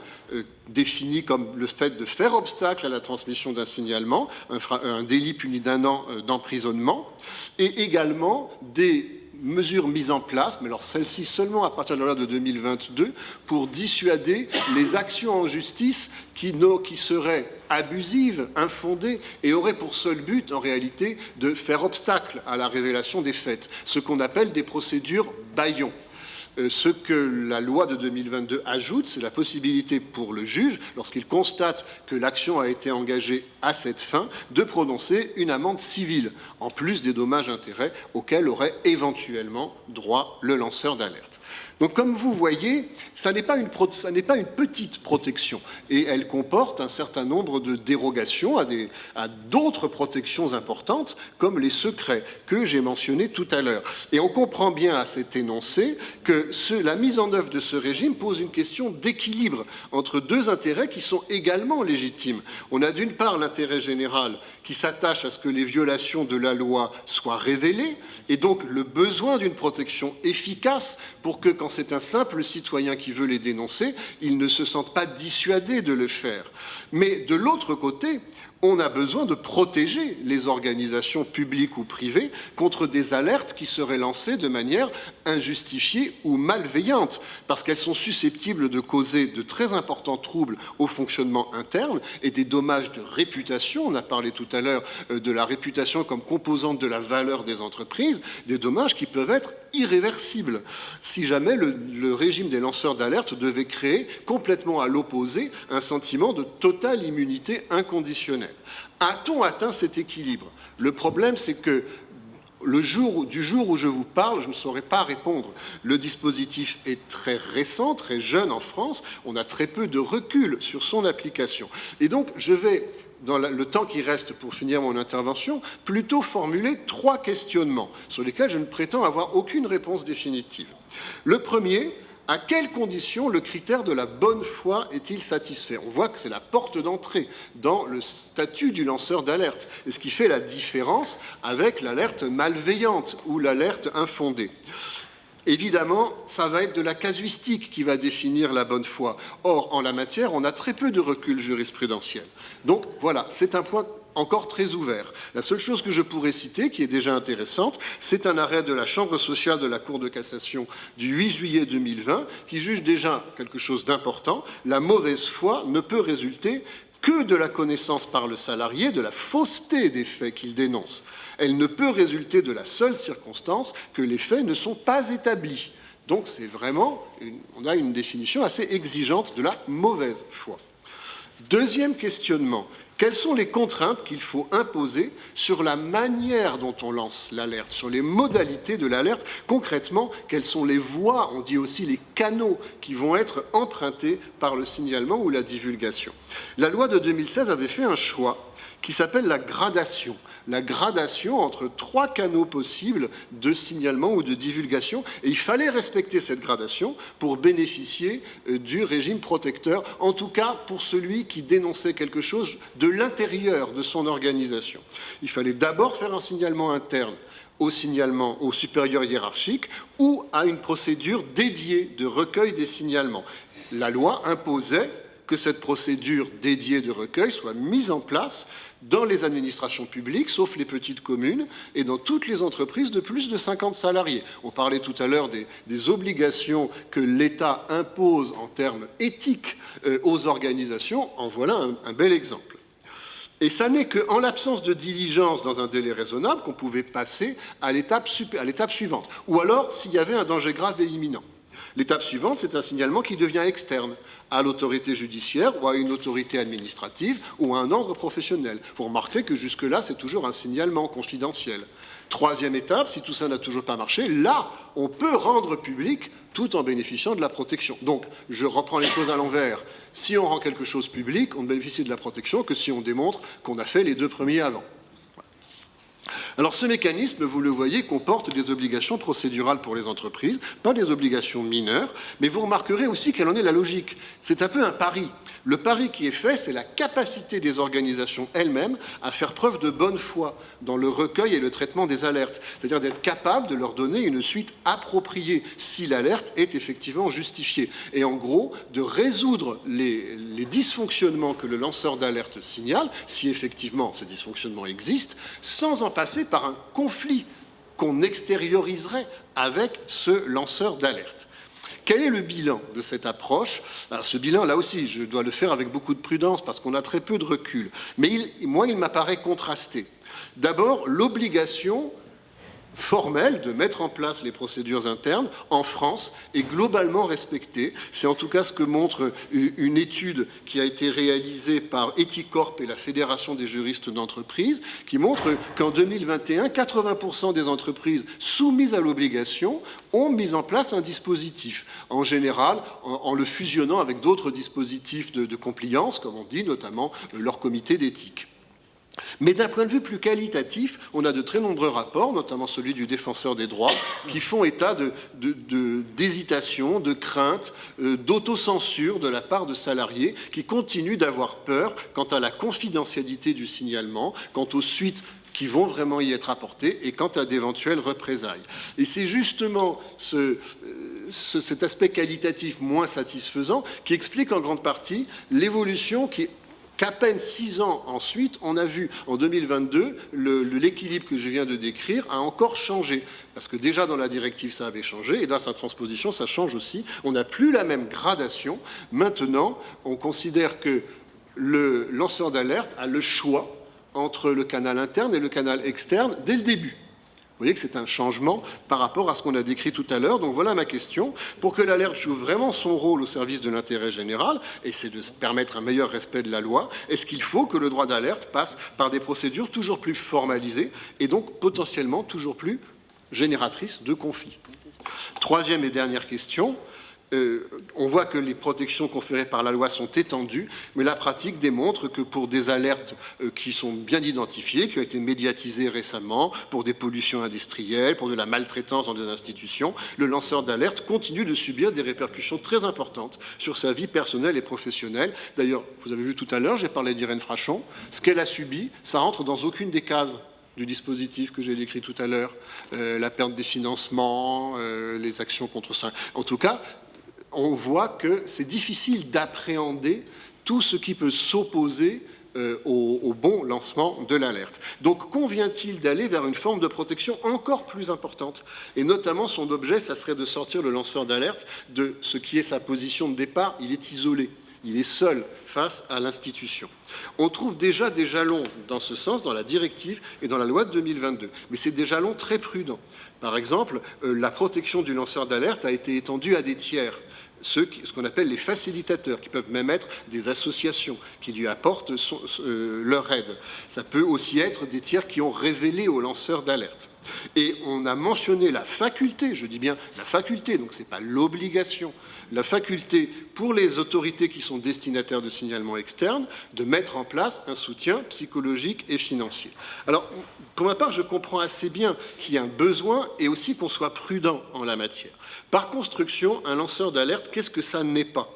Speaker 5: définie comme le fait de faire obstacle à la transmission d'un signalement, un délit puni d'1 an d'emprisonnement, et également des mesures mises en place, mais alors celles-ci seulement à partir de la loi de 2022, pour dissuader les actions en justice qui seraient abusives, infondées, et auraient pour seul but, en réalité, de faire obstacle à la révélation des faits, ce qu'on appelle des procédures bâillons. Ce que la loi de 2022 ajoute, c'est la possibilité pour le juge, lorsqu'il constate que l'action a été engagée à cette fin, de prononcer une amende civile, en plus des dommages-intérêts auxquels aurait éventuellement droit le lanceur d'alerte. Donc, comme vous voyez, ça n'est pas une petite protection, et elle comporte un certain nombre de dérogations à d'autres protections importantes, comme les secrets que j'ai mentionnés tout à l'heure. Et on comprend bien à cet énoncé que la mise en œuvre de ce régime pose une question d'équilibre entre deux intérêts qui sont également légitimes. On a d'une part l'intérêt général qui s'attache à ce que les violations de la loi soient révélées, et donc le besoin d'une protection efficace pour que, quand c'est un simple citoyen qui veut les dénoncer, il ne se sente pas dissuadé de le faire. Mais de l'autre côté, on a besoin de protéger les organisations publiques ou privées contre des alertes qui seraient lancées de manière injustifiée ou malveillante, parce qu'elles sont susceptibles de causer de très importants troubles au fonctionnement interne et des dommages de réputation. On a parlé tout à l'heure de la réputation comme composante de la valeur des entreprises, des dommages qui peuvent être irréversibles si jamais le régime des lanceurs d'alerte devait créer complètement à l'opposé un sentiment de totale immunité inconditionnelle. A-t-on atteint cet équilibre? Le problème, c'est que du jour où je vous parle, je ne saurais pas répondre. Le dispositif est très récent, très jeune en France. On a très peu de recul sur son application. Et donc, je vais, dans le temps qui reste pour finir mon intervention, plutôt formuler 3 questionnements sur lesquels je ne prétends avoir aucune réponse définitive. Le premier: à quelles conditions le critère de la bonne foi est-il satisfait? On voit que c'est la porte d'entrée dans le statut du lanceur d'alerte, et ce qui fait la différence avec l'alerte malveillante ou l'alerte infondée. Évidemment, ça va être de la casuistique qui va définir la bonne foi. Or, en la matière, on a très peu de recul jurisprudentiel. Donc voilà, c'est un point encore très ouvert. La seule chose que je pourrais citer, qui est déjà intéressante, c'est un arrêt de la Chambre sociale de la Cour de cassation du 8 juillet 2020, qui juge déjà quelque chose d'important: la mauvaise foi ne peut résulter que de la connaissance par le salarié de la fausseté des faits qu'il dénonce. Elle ne peut résulter de la seule circonstance que les faits ne sont pas établis. Donc c'est vraiment, on a une définition assez exigeante de la mauvaise foi. Deuxième questionnement: quelles sont les contraintes qu'il faut imposer sur la manière dont on lance l'alerte, sur les modalités de l'alerte? Concrètement, quelles sont les voies, on dit aussi les canaux, qui vont être empruntés par le signalement ou la divulgation? La loi de 2016 avait fait un choix qui s'appelle la gradation. La gradation entre 3 canaux possibles de signalement ou de divulgation. Et il fallait respecter cette gradation pour bénéficier du régime protecteur, en tout cas pour celui qui dénonçait quelque chose de l'intérieur de son organisation. Il fallait d'abord faire un signalement interne au signalement au supérieur hiérarchique ou à une procédure dédiée de recueil des signalements. La loi imposait que cette procédure dédiée de recueil soit mise en place dans les administrations publiques, sauf les petites communes, et dans toutes les entreprises de plus de 50 salariés. On parlait tout à l'heure des obligations que l'État impose en termes éthiques aux organisations. En voilà un bel exemple. Et ça n'est qu'en l'absence de diligence dans un délai raisonnable qu'on pouvait passer à l'étape suivante, ou alors s'il y avait un danger grave et imminent. L'étape suivante, c'est un signalement qui devient externe à l'autorité judiciaire ou à une autorité administrative ou à un ordre professionnel. Vous remarquerez que jusque-là, c'est toujours un signalement confidentiel. Troisième étape, si tout ça n'a toujours pas marché, là, on peut rendre public tout en bénéficiant de la protection. Donc, je reprends les choses à l'envers. Si on rend quelque chose public, on ne bénéficie de la protection que si on démontre qu'on a fait les 2 premiers avant. Alors ce mécanisme, vous le voyez, comporte des obligations procédurales pour les entreprises, pas des obligations mineures, mais vous remarquerez aussi quelle en est la logique. C'est un peu un pari. Le pari qui est fait, c'est la capacité des organisations elles-mêmes à faire preuve de bonne foi dans le recueil et le traitement des alertes, c'est-à-dire d'être capable de leur donner une suite appropriée si l'alerte est effectivement justifiée. Et en gros, de résoudre les dysfonctionnements que le lanceur d'alerte signale, si effectivement ces dysfonctionnements existent, sans en passer par un conflit qu'on extérioriserait avec ce lanceur d'alerte. Quel est le bilan de cette approche? Alors, ce bilan, là aussi, je dois le faire avec beaucoup de prudence parce qu'on a très peu de recul. Mais moi, il m'apparaît contrasté. D'abord, l'obligation formelle de mettre en place les procédures internes en France est globalement respectée. C'est en tout cas ce que montre une étude qui a été réalisée par Ethicorp et la Fédération des juristes d'entreprise, qui montre qu'en 2021, 80% des entreprises soumises à l'obligation ont mis en place un dispositif, en général en le fusionnant avec d'autres dispositifs de compliance, comme on dit, notamment leur comité d'éthique. Mais d'un point de vue plus qualitatif, on a de très nombreux rapports, notamment celui du Défenseur des droits, qui font état d'hésitation, de crainte, d'autocensure de la part de salariés qui continuent d'avoir peur quant à la confidentialité du signalement, quant aux suites qui vont vraiment y être apportées et quant à d'éventuelles représailles. Et c'est justement cet aspect qualitatif moins satisfaisant qui explique en grande partie l'évolution qu'à peine 6 ans ensuite, on a vu en 2022, l'équilibre que je viens de décrire a encore changé. Parce que déjà dans la directive, ça avait changé, et dans sa transposition, ça change aussi. On n'a plus la même gradation. Maintenant, on considère que le lanceur d'alerte a le choix entre le canal interne et le canal externe dès le début. Vous voyez que c'est un changement par rapport à ce qu'on a décrit tout à l'heure. Donc voilà ma question. Pour que l'alerte joue vraiment son rôle au service de l'intérêt général, et c'est de permettre un meilleur respect de la loi, est-ce qu'il faut que le droit d'alerte passe par des procédures toujours plus formalisées et donc potentiellement toujours plus génératrices de conflits? Troisième et dernière question. On voit que les protections conférées par la loi sont étendues, mais la pratique démontre que pour des alertes qui sont bien identifiées, qui ont été médiatisées récemment, pour des pollutions industrielles, pour de la maltraitance dans des institutions, le lanceur d'alerte continue de subir des répercussions très importantes sur sa vie personnelle et professionnelle. D'ailleurs, vous avez vu tout à l'heure, j'ai parlé d'Irène Frachon, ce qu'elle a subi, ça rentre dans aucune des cases du dispositif que j'ai décrit tout à l'heure, la perte des financements, les actions contre ça. En tout cas, on voit que c'est difficile d'appréhender tout ce qui peut s'opposer au bon lancement de l'alerte. Donc, convient-il d'aller vers une forme de protection encore plus importante? Et notamment, son objet, ça serait de sortir le lanceur d'alerte de ce qui est sa position de départ. Il est isolé, il est seul face à l'institution. On trouve déjà des jalons dans ce sens dans la directive et dans la loi de 2022, mais c'est des jalons très prudents. Par exemple, la protection du lanceur d'alerte a été étendue à des tiers, ce qu'on appelle les facilitateurs, qui peuvent même être des associations qui lui apportent leur aide. Ça peut aussi être des tiers qui ont révélé aux lanceurs d'alerte. Et on a mentionné la faculté, je dis bien la faculté, donc ce n'est pas l'obligation, la faculté pour les autorités qui sont destinataires de signalement externe de mettre en place un soutien psychologique et financier. Alors, pour ma part, je comprends assez bien qu'il y a un besoin et aussi qu'on soit prudent en la matière. Par construction, un lanceur d'alerte, qu'est-ce que ça n'est pas?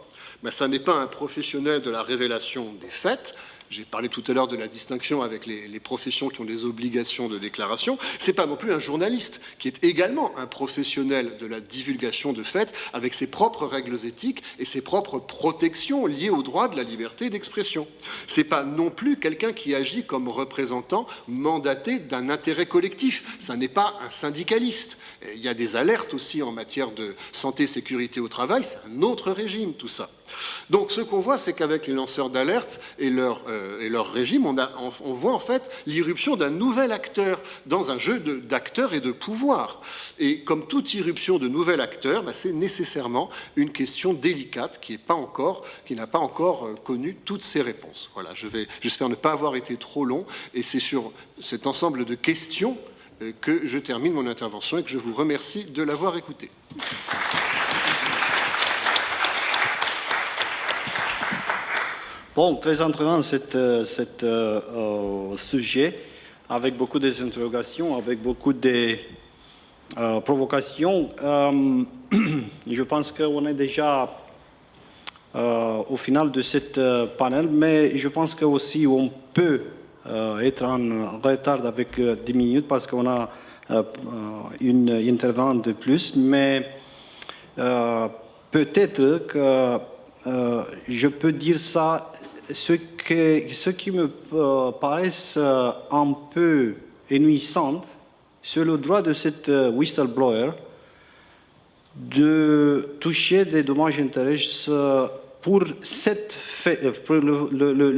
Speaker 5: Ben, ça n'est pas un professionnel de la révélation des faits. J'ai parlé tout à l'heure de la distinction avec les professions qui ont des obligations de déclaration. Ce n'est pas non plus un journaliste qui est également un professionnel de la divulgation de faits avec ses propres règles éthiques et ses propres protections liées au droit de la liberté d'expression. Ce n'est pas non plus quelqu'un qui agit comme représentant mandaté d'un intérêt collectif. Ça n'est pas un syndicaliste. Il y a des alertes aussi en matière de santé et sécurité au travail. C'est un autre régime, tout ça. Donc ce qu'on voit, c'est qu'avec les lanceurs d'alerte et leur régime, on voit en fait l'irruption d'un nouvel acteur dans un jeu d'acteurs et de pouvoir. Et comme toute irruption de nouvel acteur, ben, c'est nécessairement une question délicate qui n'a pas encore connu toutes ses réponses. Voilà, j'espère ne pas avoir été trop long, et c'est sur cet ensemble de questions que je termine mon intervention et que je vous remercie de l'avoir écouté.
Speaker 1: Bon, très entraînant ce sujet, avec beaucoup d'interrogations, avec beaucoup de provocations. Je pense qu'on est déjà au final de cette panel, mais je pense qu'aussi on peut être en retard avec 10 minutes parce qu'on a une intervenante de plus, mais peut-être que je peux dire ça. Ce qui me paraît un peu ennuyant, c'est le droit de cette whistleblower de toucher des dommages et intérêts pour le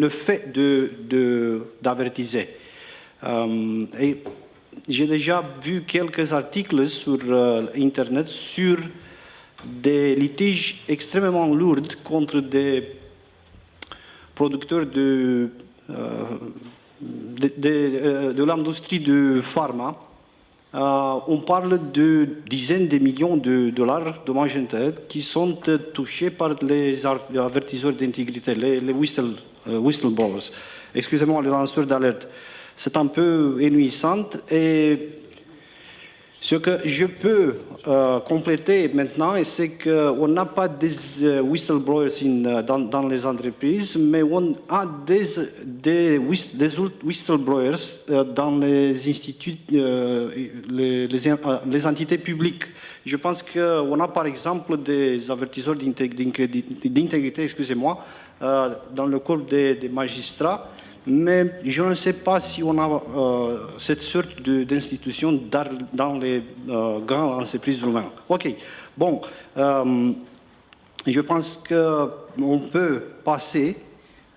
Speaker 1: fait d'avertiser. Et j'ai déjà vu quelques articles sur Internet sur des litiges extrêmement lourds contre des producteurs de l'industrie du pharma. On parle de dizaines de millions de dollars de dommages et intérêts qui sont touchés par les avertisseurs d'intégrité, les whistleblowers. Excusez-moi, les lanceurs d'alerte. C'est un peu ennuyant et ce que je peux compléter maintenant, c'est qu'on n'a pas des whistleblowers dans les entreprises, mais on a des whistleblowers dans les instituts, les entités publiques. Je pense qu'on a par exemple des avertisseurs d'intégrité, excusez-moi, dans le corps des magistrats. Mais je ne sais pas si on a cette sorte d'institution dans les grandes entreprises roumaines. OK. Bon, je pense qu'on peut passer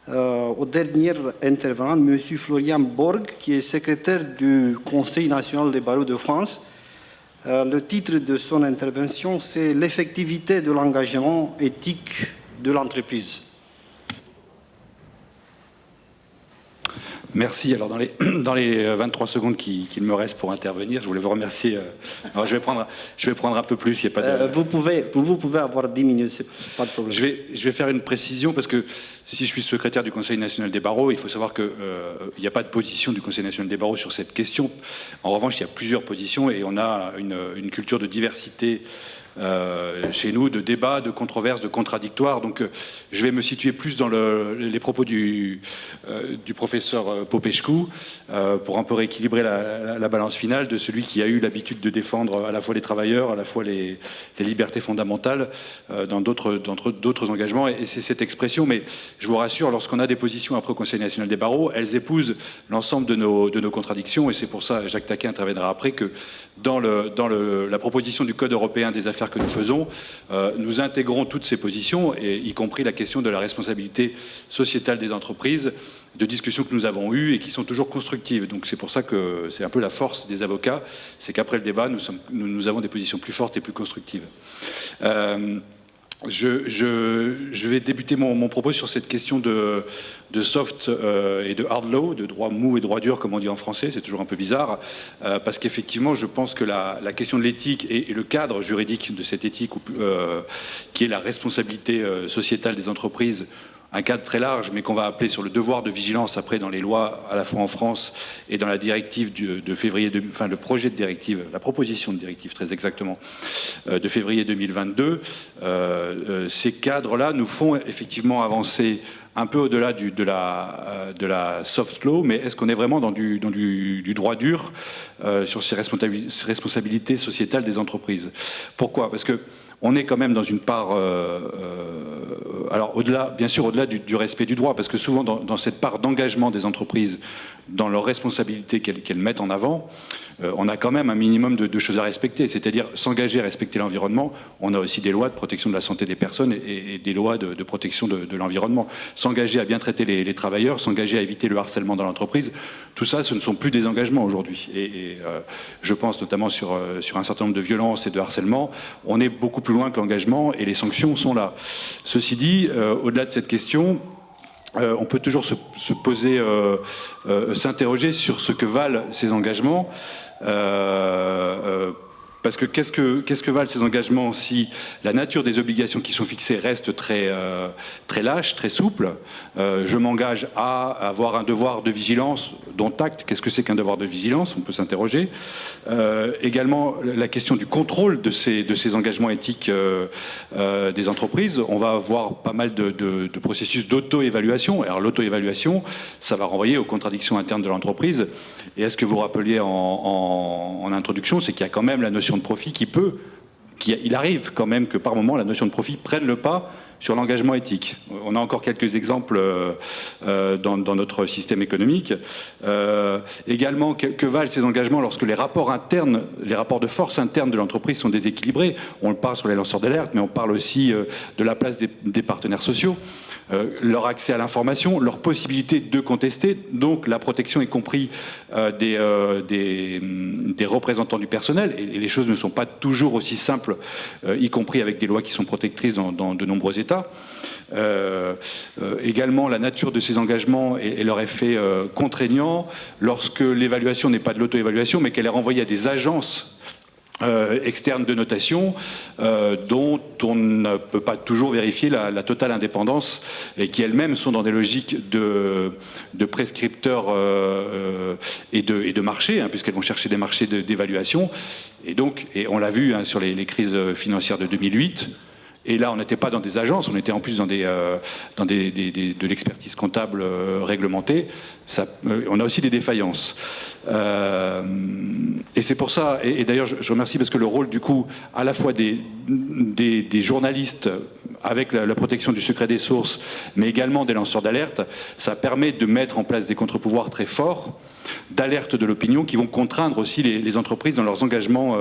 Speaker 1: au dernier intervenant, M. Florian Borg, qui est secrétaire du Conseil national des barreaux de France. Le titre de son intervention, c'est « L'effectivité de l'engagement éthique de l'entreprise ».
Speaker 6: Merci. Alors, dans les 23 secondes qu'il me reste pour intervenir, je voulais vous remercier. Alors, je vais prendre un peu plus. Il y a pas de...
Speaker 1: vous pouvez avoir 10 minutes, c'est pas de problème.
Speaker 6: Je vais faire une précision parce que si je suis secrétaire du Conseil national des barreaux, il faut savoir qu'il n'y a pas de position du Conseil national des barreaux sur cette question. En revanche, il y a plusieurs positions et on a une culture de diversité chez nous, de débats, de controverses, de contradictoires. Donc je vais me situer plus dans les propos du professeur Popescu pour un peu rééquilibrer la balance finale de celui qui a eu l'habitude de défendre à la fois les travailleurs, à la fois les libertés fondamentales dans d'autres engagements. Et c'est cette expression, mais je vous rassure, lorsqu'on a des positions après au Conseil national des barreaux, elles épousent l'ensemble de nos contradictions, et c'est pour ça, Jacques Taquet interviendra après, que dans la proposition du Code européen des affaires que nous faisons, nous intégrons toutes ces positions, et y compris la question de la responsabilité sociétale des entreprises, de discussions que nous avons eues et qui sont toujours constructives. Donc c'est pour ça que c'est un peu la force des avocats, c'est qu'après le débat, nous avons des positions plus fortes et plus constructives. Je vais débuter mon propos sur cette question de soft et de hard law, de droit mou et droit dur, comme on dit en français. C'est toujours un peu bizarre, parce qu'effectivement, je pense que la question de l'éthique et le cadre juridique de cette éthique, qui est la responsabilité sociétale des entreprises, un cadre très large, mais qu'on va appeler sur le devoir de vigilance après dans les lois, à la fois en France et dans la directive de février, enfin le projet de directive, la proposition de directive très exactement, de février 2022. Ces cadres-là nous font effectivement avancer un peu au-delà de la soft law, mais est-ce qu'on est vraiment dans du droit dur sur ces responsabilités sociétales des entreprises? Pourquoi? Parce que on est quand même dans une part, alors au-delà, bien sûr, au-delà du respect du droit, parce que souvent dans cette part d'engagement des entreprises, dans leurs responsabilités qu'elles mettent en avant, on a quand même un minimum de choses à respecter, c'est-à-dire s'engager à respecter l'environnement. On a aussi des lois de protection de la santé des personnes et des lois de protection de l'environnement. S'engager à bien traiter les travailleurs, s'engager à éviter le harcèlement dans l'entreprise, tout ça, ce ne sont plus des engagements aujourd'hui. Et je pense notamment sur un certain nombre de violences et de harcèlement, on est beaucoup plus loin que l'engagement et les sanctions sont là. Ceci dit, au-delà de cette question, on peut toujours se poser, s'interroger sur ce que valent ces engagements. Parce que qu'est-ce que valent ces engagements si la nature des obligations qui sont fixées reste très lâche, très souple? Je m'engage à avoir un devoir de vigilance, dont acte. Qu'est-ce que c'est qu'un devoir de vigilance? On peut s'interroger. Également, la question du contrôle de ces engagements éthiques des entreprises. On va avoir pas mal de processus d'auto-évaluation. Alors l'auto-évaluation, ça va renvoyer aux contradictions internes de l'entreprise. Et est-ce que vous rappeliez en introduction, c'est qu'il y a quand même la notion de profit il arrive quand même que par moment la notion de profit prenne le pas sur l'engagement éthique. On a encore quelques exemples dans notre système économique. Également, que valent ces engagements lorsque les rapports internes, les rapports de force internes de l'entreprise sont déséquilibrés? On parle sur les lanceurs d'alerte, mais on parle aussi de la place des partenaires sociaux, leur accès à l'information, leur possibilité de contester, donc la protection y compris des représentants du personnel. Et les choses ne sont pas toujours aussi simples, y compris avec des lois qui sont protectrices dans de nombreux États. Également la nature de ces engagements et leur effet contraignant lorsque l'évaluation n'est pas de l'auto-évaluation mais qu'elle est renvoyée à des agences externes de notation dont on ne peut pas toujours vérifier la totale indépendance et qui elles-mêmes sont dans des logiques de prescripteurs et de marché, puisqu'elles vont chercher des marchés d'évaluation. Et donc, on l'a vu sur les crises financières de 2008, et là, on n'était pas dans des agences, on était en plus dans de l'expertise comptable réglementée. On a aussi des défaillances. Et c'est pour ça, et d'ailleurs, je remercie parce que le rôle, du coup, à la fois des journalistes avec la protection du secret des sources, mais également des lanceurs d'alerte, ça permet de mettre en place des contre-pouvoirs très forts d'alerte de l'opinion qui vont contraindre aussi les entreprises dans leurs engagements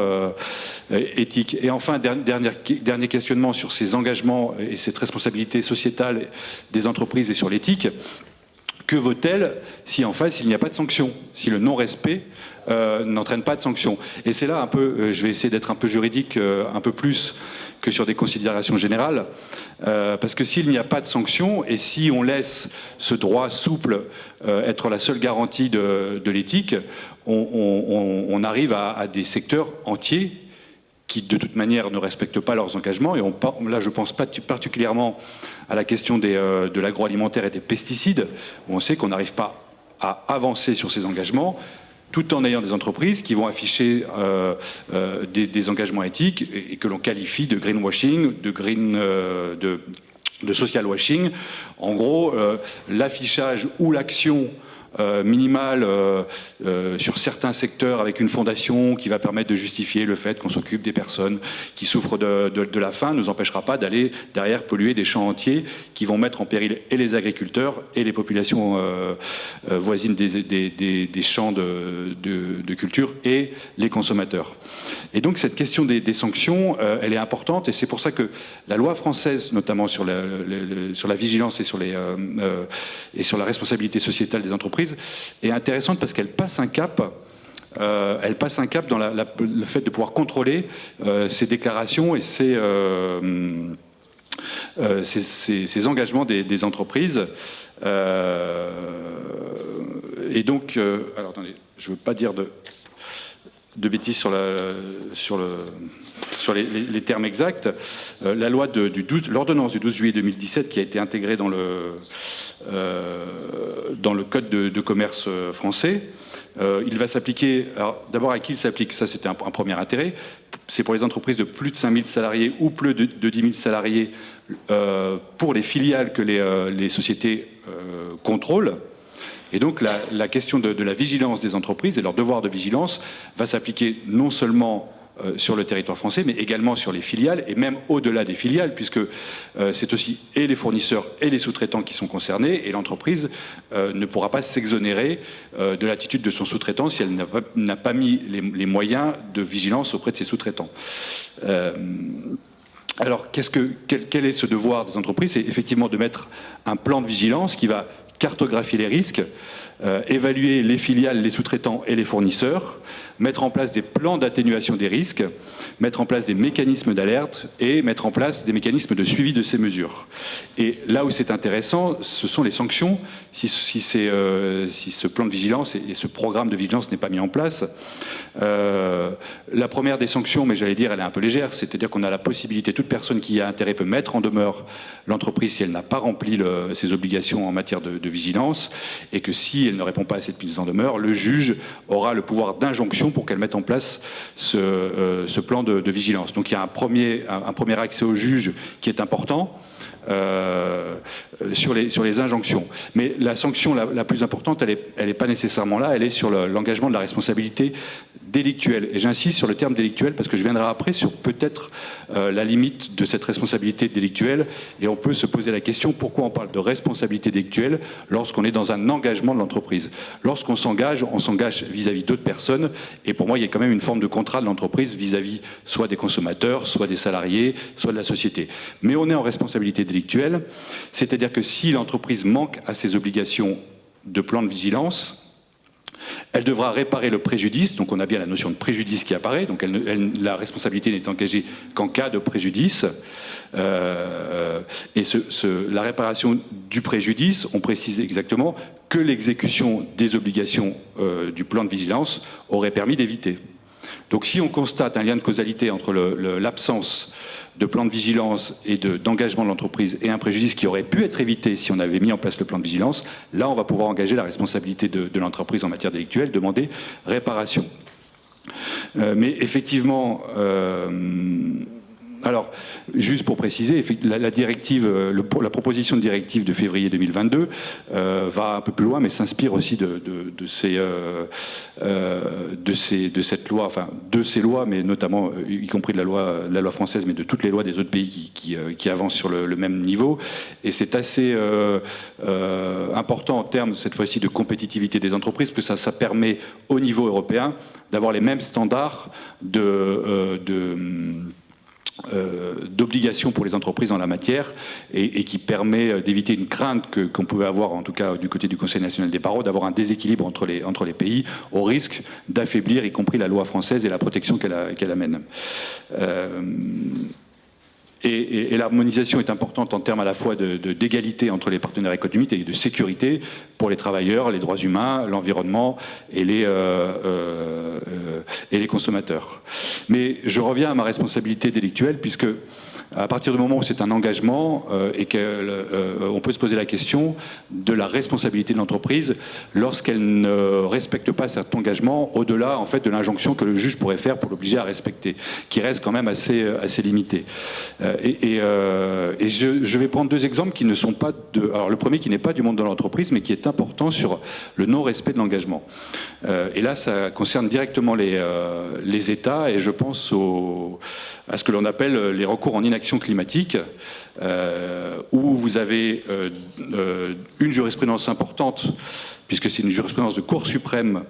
Speaker 6: éthiques. Et enfin, dernier questionnement sur ces engagements et cette responsabilité sociétale des entreprises et sur l'éthique. Que vaut-elle si en face il n'y a pas de sanction, si le non-respect n'entraîne pas de sanction? Et c'est là un peu, je vais essayer d'être un peu juridique, un peu plus que sur des considérations générales, parce que s'il n'y a pas de sanction et si on laisse ce droit souple être la seule garantie de l'éthique, on arrive à des secteurs entiers qui de toute manière ne respectent pas leurs engagements. Et là, je pense particulièrement à la question de l'agroalimentaire et des pesticides, où on sait qu'on n'arrive pas à avancer sur ces engagements, tout en ayant des entreprises qui vont afficher des engagements éthiques et que l'on qualifie de greenwashing, de social washing. En gros, l'affichage ou l'action minimale sur certains secteurs avec une fondation qui va permettre de justifier le fait qu'on s'occupe des personnes qui souffrent de la faim ne nous empêchera pas d'aller derrière polluer des champs entiers qui vont mettre en péril et les agriculteurs et les populations voisines des champs de culture et les consommateurs. Et donc cette question des sanctions, elle est importante et c'est pour ça que la loi française, notamment sur la vigilance et sur la responsabilité sociétale des entreprises, est intéressante parce qu'elle passe un cap. Elle passe un cap dans le fait de pouvoir contrôler ces déclarations et ces engagements des entreprises. Et donc, alors attendez, je ne veux pas dire de bêtises sur les termes exacts. La loi l'ordonnance du 12 juillet 2017 qui a été intégrée dans le code de commerce français, il va s'appliquer. Alors d'abord, à qui il s'applique? Ça, c'était un premier intérêt. C'est pour les entreprises de plus de 5000 salariés ou plus de 10 000 salariés, pour les filiales que les sociétés contrôlent. Et donc la question de la vigilance des entreprises et leur devoir de vigilance va s'appliquer non seulement sur le territoire français, mais également sur les filiales, et même au-delà des filiales, puisque c'est aussi et les fournisseurs et les sous-traitants qui sont concernés, et l'entreprise ne pourra pas s'exonérer de l'attitude de son sous-traitant si elle n'a pas mis les moyens de vigilance auprès de ses sous-traitants. Alors, quel est ce devoir des entreprises? C'est effectivement de mettre un plan de vigilance qui va cartographier les risques, évaluer les filiales, les sous-traitants et les fournisseurs, mettre en place des plans d'atténuation des risques, mettre en place des mécanismes d'alerte et mettre en place des mécanismes de suivi de ces mesures. Et là où c'est intéressant, ce sont les sanctions. Si ce plan de vigilance et ce programme de vigilance n'est pas mis en place, la première des sanctions, mais j'allais dire, elle est un peu légère, c'est-à-dire qu'on a la possibilité, toute personne qui a intérêt peut mettre en demeure l'entreprise si elle n'a pas rempli ses obligations en matière de vigilance, et que si elle ne répond pas à cette mise en demeure, le juge aura le pouvoir d'injonction pour qu'elle mette en place ce plan de vigilance. Donc il y a un premier accès au juge qui est important sur les injonctions. Mais la sanction la plus importante, elle n'est pas nécessairement là, elle est sur l'engagement de la responsabilité délictuelle. Et j'insiste sur le terme délictuel parce que je viendrai après sur peut-être la limite de cette responsabilité délictuelle, et on peut se poser la question pourquoi on parle de responsabilité délictuelle lorsqu'on est dans un engagement de l'entreprise. Lorsqu'on s'engage, on s'engage vis-à-vis d'autres personnes, et pour moi il y a quand même une forme de contrat de l'entreprise vis-à-vis soit des consommateurs, soit des salariés, soit de la société. Mais on est en responsabilité délictuelle, c'est-à-dire que si l'entreprise manque à ses obligations de plan de vigilance, elle devra réparer le préjudice, donc on a bien la notion de préjudice qui apparaît, donc la responsabilité n'est engagée qu'en cas de préjudice, et la réparation du préjudice, on précise exactement que l'exécution des obligations du plan de vigilance aurait permis d'éviter. Donc si on constate un lien de causalité entre l'absence de plan de vigilance et d'engagement de l'entreprise et un préjudice qui aurait pu être évité si on avait mis en place le plan de vigilance, là on va pouvoir engager la responsabilité de l'entreprise en matière délictuelle, demander réparation. Mais effectivement, alors, juste pour préciser, la directive, la proposition de directive de février 2022 va un peu plus loin, mais s'inspire aussi de cette loi, enfin de ces lois, mais notamment y compris de la loi française, mais de toutes les lois des autres pays qui avancent sur le même niveau. Et c'est assez important en termes cette fois-ci de compétitivité des entreprises, parce que ça permet au niveau européen d'avoir les mêmes standards d'obligations pour les entreprises en la matière, et qui permet d'éviter une crainte qu'on pouvait avoir, en tout cas du côté du Conseil national des barreaux, d'avoir un déséquilibre entre les pays, au risque d'affaiblir y compris la loi française et la protection qu'elle amène. Et l'harmonisation est importante en termes à la fois d'égalité entre les partenaires économiques et de sécurité pour les travailleurs, les droits humains, l'environnement et les consommateurs. Mais je reviens à ma responsabilité délictuelle, puisque à partir du moment où c'est un engagement et qu'on peut se poser la question de la responsabilité de l'entreprise lorsqu'elle ne respecte pas cet engagement, au-delà en fait de l'injonction que le juge pourrait faire pour l'obliger à respecter, qui reste quand même assez limitée. Je vais prendre deux exemples qui ne sont pas alors le premier qui n'est pas du monde de l'entreprise, mais qui est important sur le non-respect de l'engagement. Et là, ça concerne directement les États, et je pense à ce que l'on appelle les recours en inaction climatique, où vous avez une jurisprudence importante, puisque c'est une jurisprudence de Cour suprême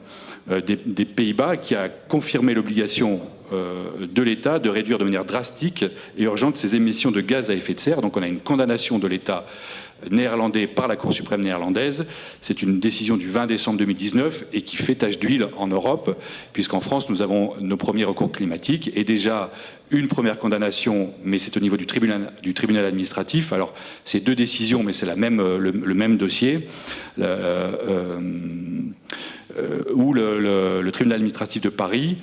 Speaker 6: des Pays-Bas qui a confirmé l'obligation de l'État de réduire de manière drastique et urgente ses émissions de gaz à effet de serre. Donc on a une condamnation de l'État néerlandais par la Cour suprême néerlandaise. C'est une décision du 20 décembre 2019 et qui fait tache d'huile en Europe, puisqu'en France, nous avons nos premiers recours climatiques et déjà une première condamnation, mais c'est au niveau du tribunal administratif. Alors, c'est 2 décisions, mais c'est le même dossier, où le tribunal administratif de Paris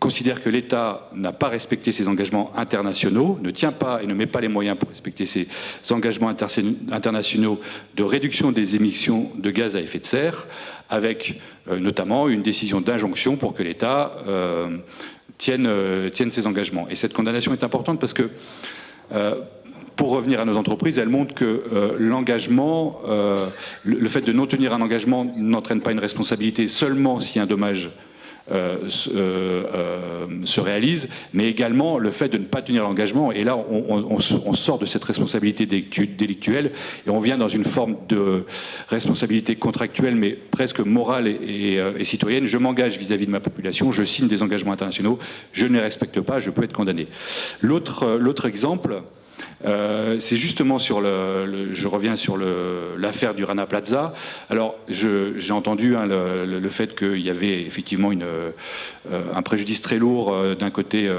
Speaker 6: considère que l'État n'a pas respecté ses engagements internationaux, ne tient pas et ne met pas les moyens pour respecter ses engagements internationaux de réduction des émissions de gaz à effet de serre, avec notamment une décision d'injonction pour que l'État tienne ses engagements. Et cette condamnation est importante parce que, pour revenir à nos entreprises, elle montre que l'engagement, le fait de non tenir un engagement n'entraîne pas une responsabilité seulement si un dommage se réalise, mais également le fait de ne pas tenir l'engagement. Et là, on sort de cette responsabilité délictuelle et on vient dans une forme de responsabilité contractuelle, mais presque morale et citoyenne. Je m'engage vis-à-vis de ma population, je signe des engagements internationaux, je ne les respecte pas, je peux être condamné. L'autre exemple, c'est justement sur je reviens sur l'affaire du Rana Plaza. Alors, j'ai entendu le fait qu'il y avait effectivement un préjudice très lourd d'un côté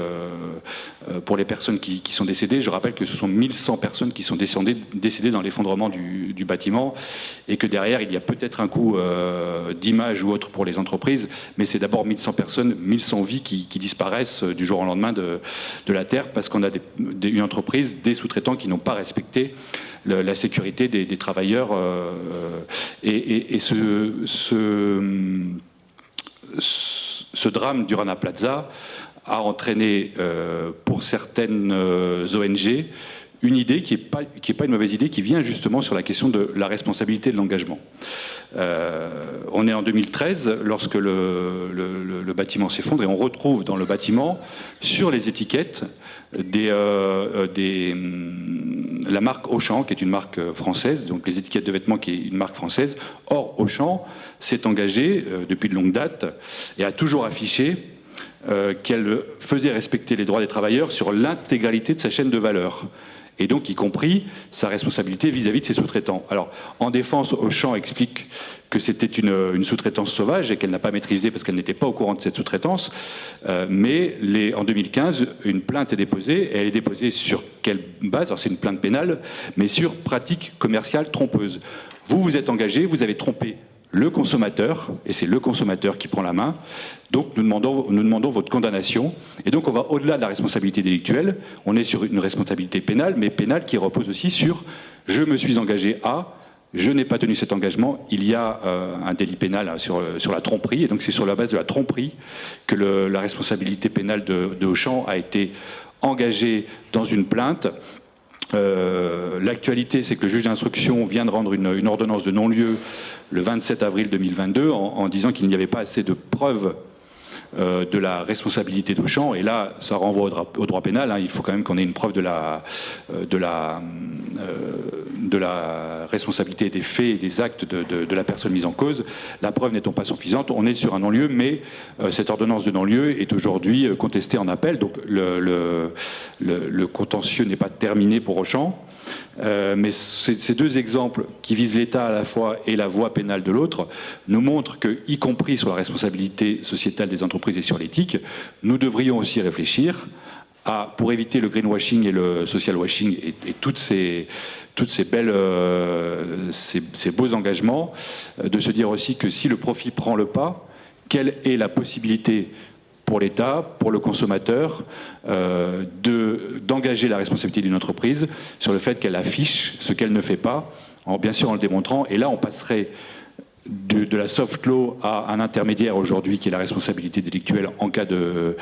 Speaker 6: pour les personnes qui sont décédées. Je rappelle que ce sont 1100 personnes qui sont décédées dans l'effondrement du bâtiment et que derrière, il y a peut-être un coût d'image ou autre pour les entreprises, mais c'est d'abord 1100 personnes, 1100 vies qui disparaissent du jour au lendemain de la Terre parce qu'on a une entreprise, des sous-traitants qui n'ont pas respecté la sécurité des travailleurs. Et ce drame du Rana Plaza a entraîné pour certaines ONG une idée qui est pas une mauvaise idée, qui vient justement sur la question de la responsabilité de l'engagement. On est en 2013 lorsque le bâtiment s'effondre et on retrouve dans le bâtiment, sur les étiquettes, la marque Auchan, qui est une marque française, donc les étiquettes de vêtements qui est une marque française. Or, Auchan s'est engagé depuis de longue date et a toujours affiché qu'elle faisait respecter les droits des travailleurs sur l'intégralité de sa chaîne de valeur. Et donc, y compris sa responsabilité vis-à-vis de ses sous-traitants. Alors, en défense, Auchan explique que c'était une sous-traitance sauvage et qu'elle n'a pas maîtrisé parce qu'elle n'était pas au courant de cette sous-traitance. Mais en 2015, une plainte est déposée. Et elle est déposée sur quelle base? Alors, c'est une plainte pénale, mais sur pratique commerciale trompeuse. Vous vous êtes engagé, vous avez trompé le consommateur, et c'est le consommateur qui prend la main. Donc nous demandons votre condamnation. Et donc on va au-delà de la responsabilité délictuelle, on est sur une responsabilité pénale, mais pénale qui repose aussi sur « je me suis engagé à », je n'ai pas tenu cet engagement, il y a un délit pénal sur la tromperie, et donc c'est sur la base de la tromperie que la responsabilité pénale de Auchan a été engagée dans une plainte. L'actualité, c'est que le juge d'instruction vient de rendre une ordonnance de non-lieu le 27 avril 2022 en disant qu'il n'y avait pas assez de preuves de la responsabilité d'Auchan. Et là, ça renvoie au droit pénal. Hein. Il faut quand même qu'on ait une preuve de la responsabilité des faits et des actes de la personne mise en cause. La preuve n'étant pas suffisante, on est sur un non-lieu, mais cette ordonnance de non-lieu est aujourd'hui contestée en appel. Donc le contentieux n'est pas terminé pour Auchan. Mais ces 2 exemples qui visent l'État à la fois et la voie pénale de l'autre nous montrent que, y compris sur la responsabilité sociétale des entreprises et sur l'éthique, nous devrions aussi réfléchir pour éviter le greenwashing et le social washing et toutes ces belles, ces beaux engagements, de se dire aussi que si le profit prend le pas, quelle est la possibilité pour l'État, pour le consommateur, d'engager la responsabilité d'une entreprise sur le fait qu'elle affiche ce qu'elle ne fait pas, bien sûr en le démontrant. Et là, on passerait de la soft law à un intermédiaire aujourd'hui qui est la responsabilité délictuelle en cas de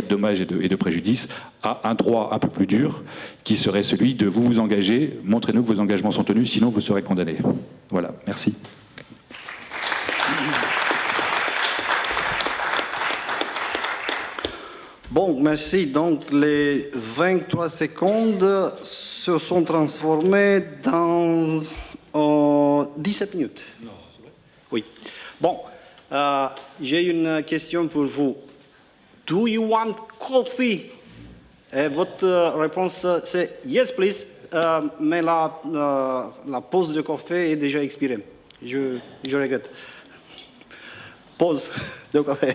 Speaker 6: dommages et de préjudice, à un droit un peu plus dur qui serait celui de vous engager, montrez-nous que vos engagements sont tenus, sinon vous serez condamné. Voilà, merci.
Speaker 1: Bon, merci. Donc, les 23 secondes se sont transformées dans 17 minutes. Non, c'est vrai? Oui. Bon, J'ai une question pour vous. Do you want coffee? Et votre réponse, c'est yes, please. Mais la pause de café est déjà expirée. Je regrette. Pause de café.